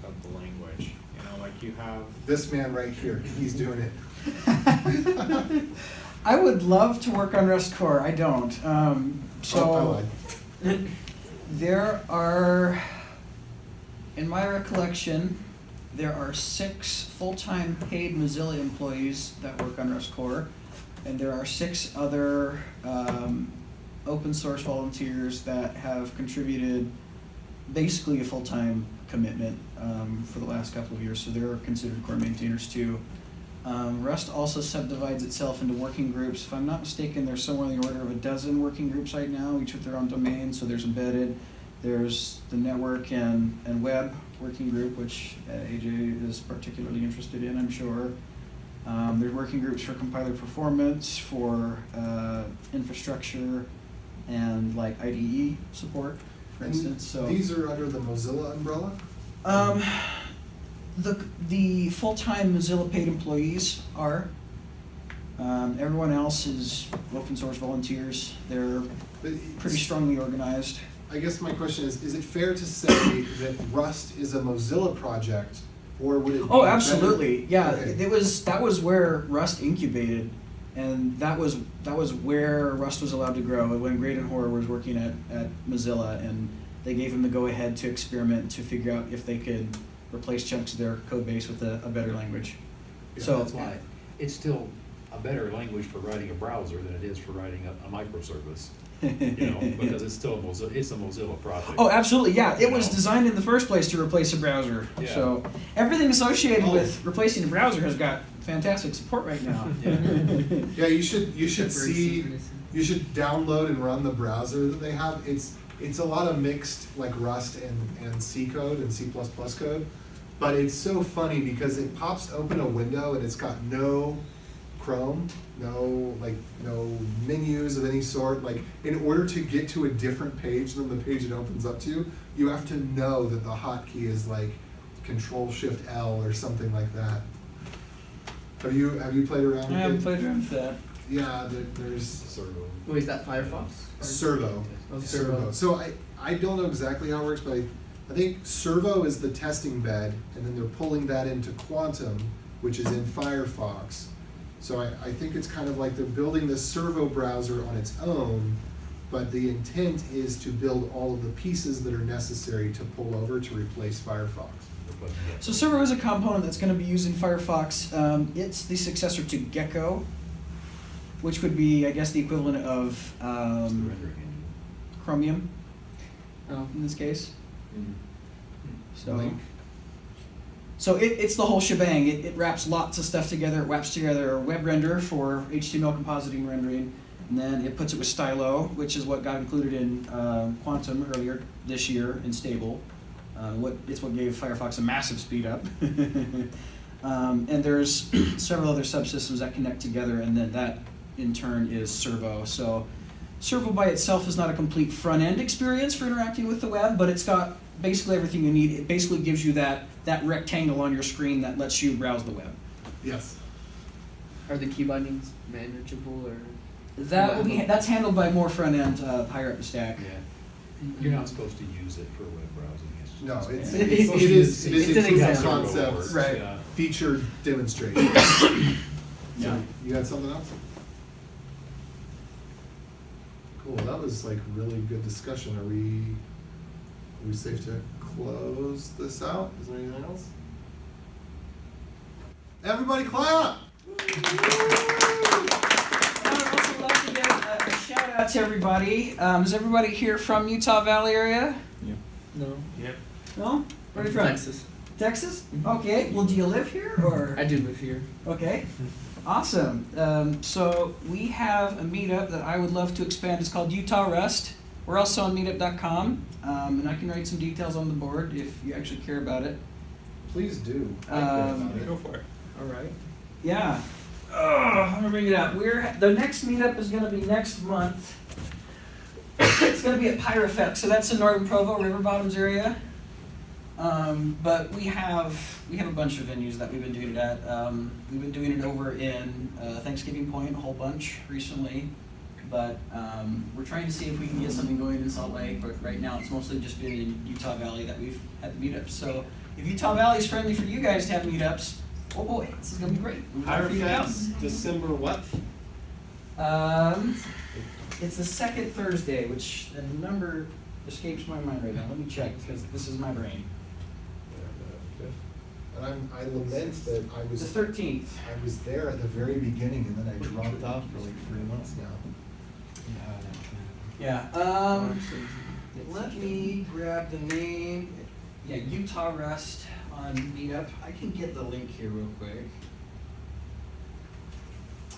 of the language? You know, like you have This man right here, he's doing it. I would love to work on Rust core. I don't. I lied. There are, in my recollection, there are 6 full-time paid Mozilla employees that work on Rust core, and there are 6 other open source volunteers that have contributed basically a full-time commitment for the last couple of years, so they're considered core maintainers too. Rust also subdivides itself into working groups. If I'm not mistaken, there's somewhere in the order of a dozen working groups right now, each with their own domain. So there's embedded, there's the network and web working group, which AJ is particularly interested in, I'm sure. There's working groups for compiler performance, for infrastructure, and like IDE support, for instance. So these are under the Mozilla umbrella? The full-time Mozilla paid employees are. Everyone else is open source volunteers. They're pretty strongly organized. I guess my question is it fair to say that Rust is a Mozilla project, or would it be Oh, better- absolutely. Yeah, Okay. that was where Rust incubated, and that was where Rust was allowed to grow. When Graydon Hoare was working at Mozilla, and they gave him the go-ahead to experiment to figure out if they could replace chunks of their code base with a better language. So That's why it's still a better language for writing a browser than it is for writing a microservice. You know, because it's still it's a Mozilla project. Oh, absolutely, yeah. It You was know? designed in the first place to replace a browser. Yeah. So everything associated Oh. with replacing a browser has got fantastic support right now. Yeah, you should Temporary see. synchronous. You should download and run the browser that they have. It's a lot of mixed like Rust and C code and C++ code, but it's so funny because it pops open a window and it's got no Chrome, no menus of any sort. Like in order to get to a different page than the page it opens up to, you have to know that the hotkey is like Control-Shift-L or something like that. Have you played around with I haven't it? played around with that. Yeah, there's Servo. Wait, is that Firefox? Servo. Oh, Servo. So I don't know exactly how it works, but I think Servo is the testing bed, and then they're pulling that into Quantum, which is in Firefox. So I think it's kind of like they're building the Servo browser on its own, but the intent is to build all of the pieces that are necessary to pull over to replace Firefox. So Servo is a component that's going to be used in Firefox. It's the successor to Gecko, which would be, I guess, the equivalent of It's the rendering engine. Chromium Oh. in this case. So, Link. so it's the whole shebang. It wraps lots of stuff together. It wraps together WebRender for HTML compositing rendering, and then it puts it with Stylo, which is what got included in Quantum earlier this year in stable. It's what gave Firefox a massive speed up. And there's several other subsystems that connect together, and then that in turn is Servo. So Servo by itself is not a complete front-end experience for interacting with the web, but it's got basically everything you need. It basically gives you that rectangle on your screen that lets you browse the web. Yes. Are the key bindings manageable or? That's handled by more front-end higher up the stack. Yeah. You're not supposed to use it for web browsing. No, it's It- it is it's an a proof of example. concept Right. Yeah. feature demonstration. Yeah. You got something else? Cool, that was like really good discussion. Are we safe to close this out? Is there anything else? Everybody clap! I would also like to give a shout out to everybody. Is everybody here from Utah Valley area? No. Yep. No? Where are you from? Texas. Texas? Okay. Well, do you live here or? I do live here. Okay. Awesome. So we have a meetup that I would love to expand. It's called Utah Rust. We're also on meetup.com, and I can write some details on the board if you actually care about it. Please do. Go for it. All right. Yeah. I'm gonna bring it up. The next meetup is gonna be next month. It's gonna be at Pyrofect, so that's in northern Provo, River Bottoms area. But we have a bunch of venues that we've been doing it at. We've been doing it over in Thanksgiving Point a whole bunch recently, but we're trying to see if we can get something going in Salt Lake. But right now, it's mostly just been in Utah Valley that we've had the meetups. So if Utah Valley is friendly for you guys to have meetups, oh boy, this is gonna be great. We'd love for you to come. December what? It's the second Thursday, which the number escapes my mind right now. Let me check because this is my brain. And I lament that I The was 13th. I was there at the very beginning and then I dropped off for like 3 months now. Yeah. Let me grab the name. Yeah, Utah Rust on Meetup. I can get the link here real quick.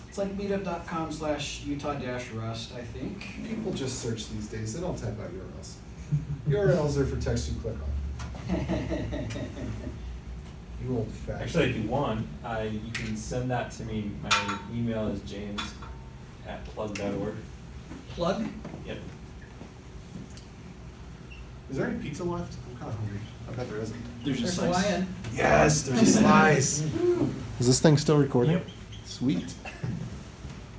It's like meetup.com/Utah-Rust, I think. People just search these days. They don't type out URLs. URLs are for text you click on. You old fat. Actually, if you want, you can send that to me. My email is james@plug.org. Plug? Yep. Is there any pizza left? I'm kind of hungry. I bet there isn't. There's a There's slice. Hawaiian. Yes, there's a slice. Is this thing still recording? Yep. Sweet.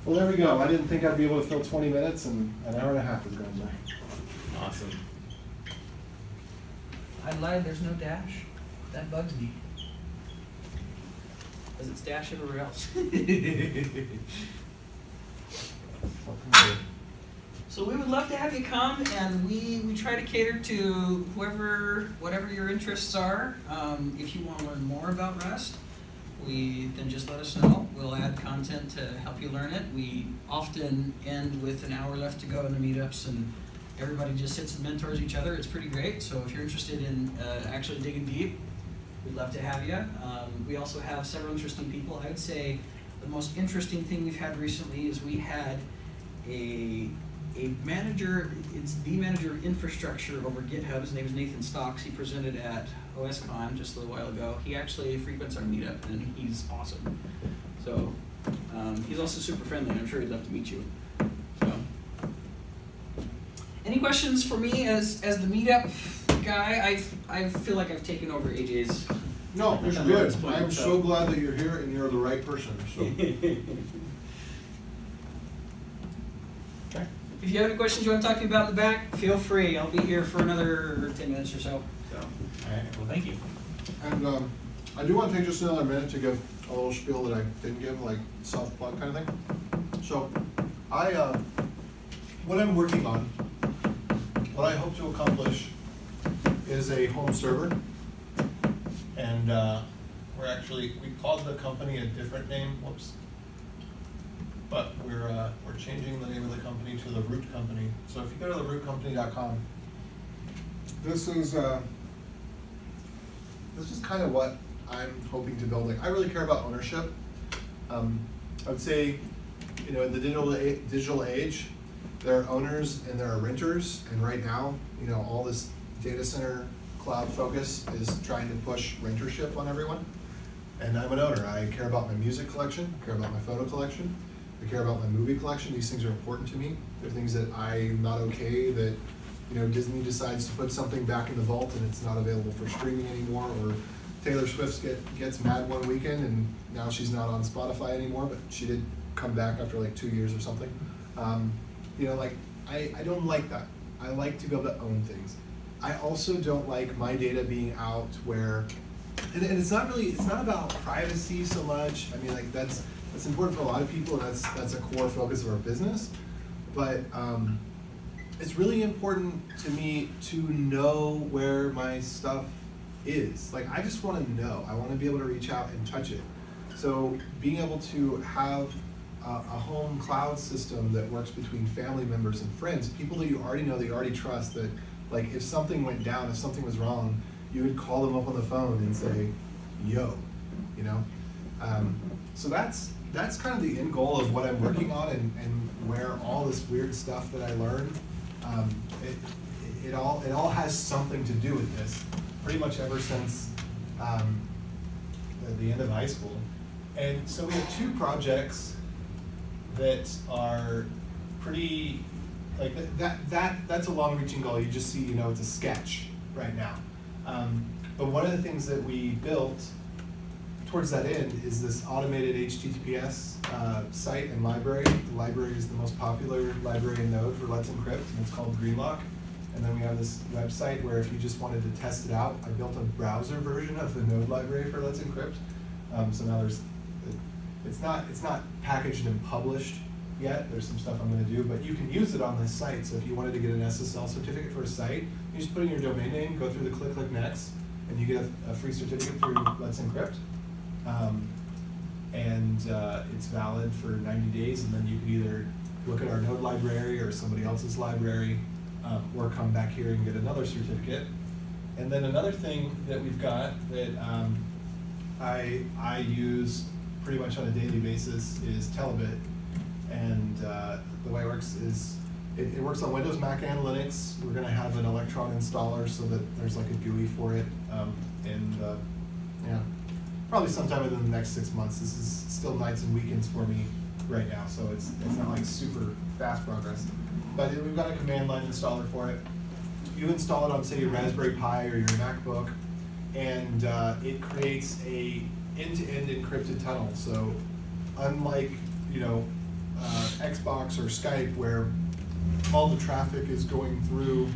Well, there we go. I didn't think I'd be able to fill 20 minutes, and an hour and a half has gone by. Awesome. I lied, there's no dash. That bugs me. Because it's dash everywhere else. So we would love to have you come, and we try to cater to whatever your interests are. If you want to learn more about Rust, then just let us know. We'll add content to help you learn it. We often end with an hour left to go in the meetups, and everybody just sits and mentors each other. It's pretty great. So if you're interested in actually digging deep, we'd love to have you. We also have several interesting people. I would say the most interesting thing we've had recently is we had a manager, it's the manager of infrastructure over GitHub. His name is Nathan Stocks. He presented at OSCon just a little while ago. He actually frequents our meetup, and he's awesome. So he's also super friendly, and I'm sure he'd love to meet you. So, any questions for me as the meetup guy? I feel like I've taken over AJ's. No, it's thunder at good. this point, I'm so glad that you're here and you're the right person. So. Okay. If you have any questions you want to talk to me about in the back, feel free. I'll be here for another 10 minutes or so. All right. Well, thank you. And I do want to take just another minute to give a little spiel that I didn't give, like soft plug kind of thing. So, what I'm working on, what I hope to accomplish is a home server. And we called the company a different name, whoops. But we're changing the name of the company to the Root Company. So if you go to therootcompany.com, this is kind of what I'm hoping to build. Like, I really care about ownership. I would say, in the digital age, there are owners and there are renters. And right now, all this data center cloud focus is trying to push rentership on everyone. And I'm an owner. I care about my music collection. I care about my photo collection. I care about my movie collection. These things are important to me. They're things that I'm not okay that, Disney decides to put something back in the vault and it's not available for streaming anymore, or Taylor Swift gets mad one weekend and now she's not on Spotify anymore, but she did come back after like 2 years or something. I don't like that. I like to be able to own things. I also don't like my data being out where, and it's not about privacy so much. I mean, like that's important for a lot of people, and that's a core focus of our business. But it's really important to me to know where my stuff is. Like, I just want to know. I want to be able to reach out and touch it. So being able to have a home cloud system that works between family members and friends, people that you already know, that you already trust, that like if something went down, if something was wrong, you would call them up on the phone and say, yo, so that's kind of the end goal of what I'm working on, and where all this weird stuff that I learned, it all has something to do with this, pretty much ever since the end of high school. And so we have 2 projects that are pretty, like that's a long-reaching goal. You just see, it's a sketch right now. But one of the things that we built towards that end is this automated HTTPS site and library. The library is the most popular library in Node for Let's Encrypt, and it's called Greenlock. And then we have this website where if you just wanted to test it out, I built a browser version of the Node library for Let's Encrypt. So now it's not packaged and published yet. There's some stuff I'm going to do, but you can use it on this site. So if you wanted to get an SSL certificate for a site, you just put in your domain name, go through the click next, and you get a free certificate through Let's Encrypt. It's valid for 90 days, and then you can either look at our node library or somebody else's library, or come back here and get another certificate. And then another thing that we've got that I use pretty much on a daily basis is Telebit. And the way it works is it works on Windows, Mac, and Linux. We're going to have an Electron installer so that there's like a GUI for it. Yeah, probably sometime within the next 6 months. This is still nights and weekends for me right now, so it's not like super fast progress. But we've got a command line installer for it. You install it on, say, your Raspberry Pi or your MacBook, and it creates a end-to-end encrypted tunnel. So unlike, Xbox or Skype, where all the traffic is going through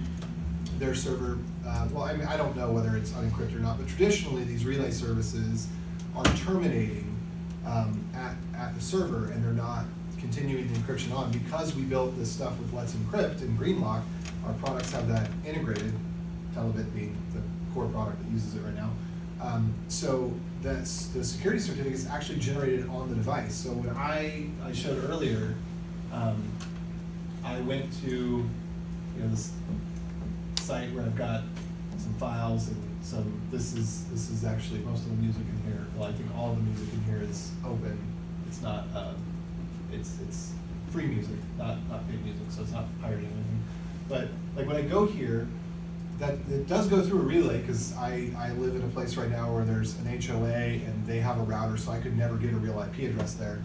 their server, I don't know whether it's unencrypted or not, but traditionally these relay services are terminating at the server, and they're not continuing the encryption on. Because we built this stuff with Let's Encrypt and Greenlock, our products have that integrated, Telebit being the core product that uses it right now. So the security certificate is actually generated on the device. So when I showed earlier, I went to this site where I've got some files and some. This is actually most of the music in here. Well, I think all of the music in here is open. It's not. It's free music, not paid music, so it's not pirating anything. But like when I go here, that it does go through a relay, because I live in a place right now where there's an HOA and they have a router, so I could never get a real IP address there.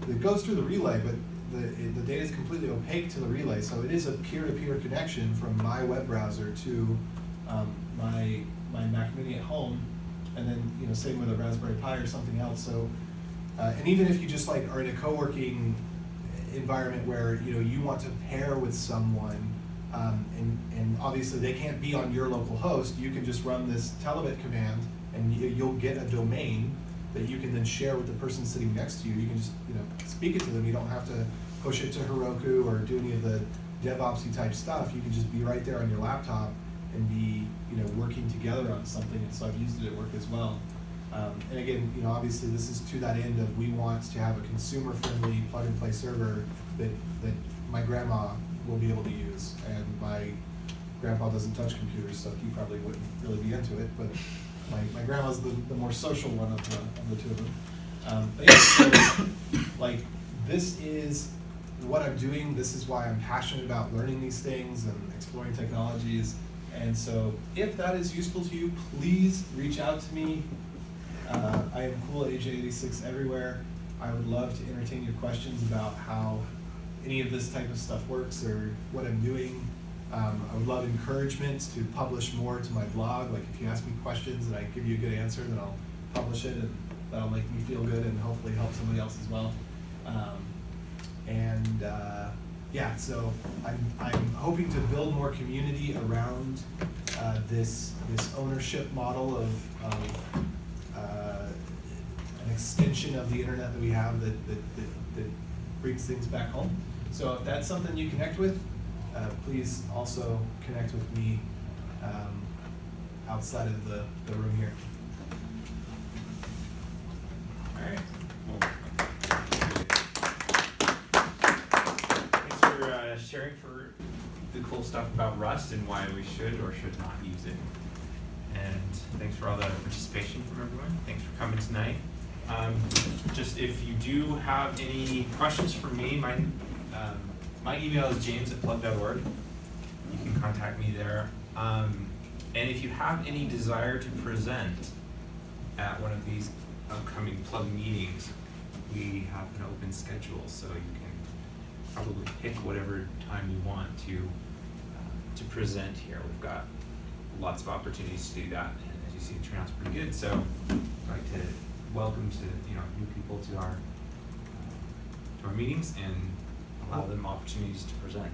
It goes through the relay, but the data is completely opaque to the relay, so it is a peer-to-peer connection from my web browser to my Mac Mini at home, and then same with a Raspberry Pi or something else. So and even if you just like are in a co-working environment where you want to pair with someone, and obviously they can't be on your local host, you can just run this Telebit command, and you'll get a domain that you can then share with the person sitting next to you. You can just speak it to them. You don't have to push it to Heroku or do any of the DevOpsy type stuff. You can just be right there on your laptop and be working together on something. And so I've used it at work as well. And again, obviously this is to that end of, we want to have a consumer-friendly plug-and-play server that my grandma will be able to use. And my grandpa doesn't touch computers, so he probably wouldn't really be into it. But my grandma's the more social one of the two of them. But yeah, so, like, this is what I'm doing. This is why I'm passionate about learning these things and exploring technologies. And so if that is useful to you, please reach out to me. I am cool at AJ86 everywhere. I would love to entertain your questions about how any of this type of stuff works or what I'm doing. I would love encouragement to publish more to my blog. Like, if you ask me questions and I give you a good answer, then I'll publish it, and that'll make me feel good and hopefully help somebody else as well. Yeah, so I'm hoping to build more community around this ownership model of an extension of the internet that we have that brings things back home. So if that's something you connect with, please also connect with me outside of the room here. All right. Well, thanks for sharing for the cool stuff about Rust and why we should or should not use it. And thanks for all the participation from everyone. Thanks for coming tonight. Just if you do have any questions for me, my email is james@plug.org. You can contact me there. And if you have any desire to present at one of these upcoming Plug meetings, we have an open schedule, so you can probably pick whatever time you want to present here. We've got lots of opportunities to do that, and as you see, it turns out pretty good. So I'd like to welcome new people to our meetings and allow them opportunities to present.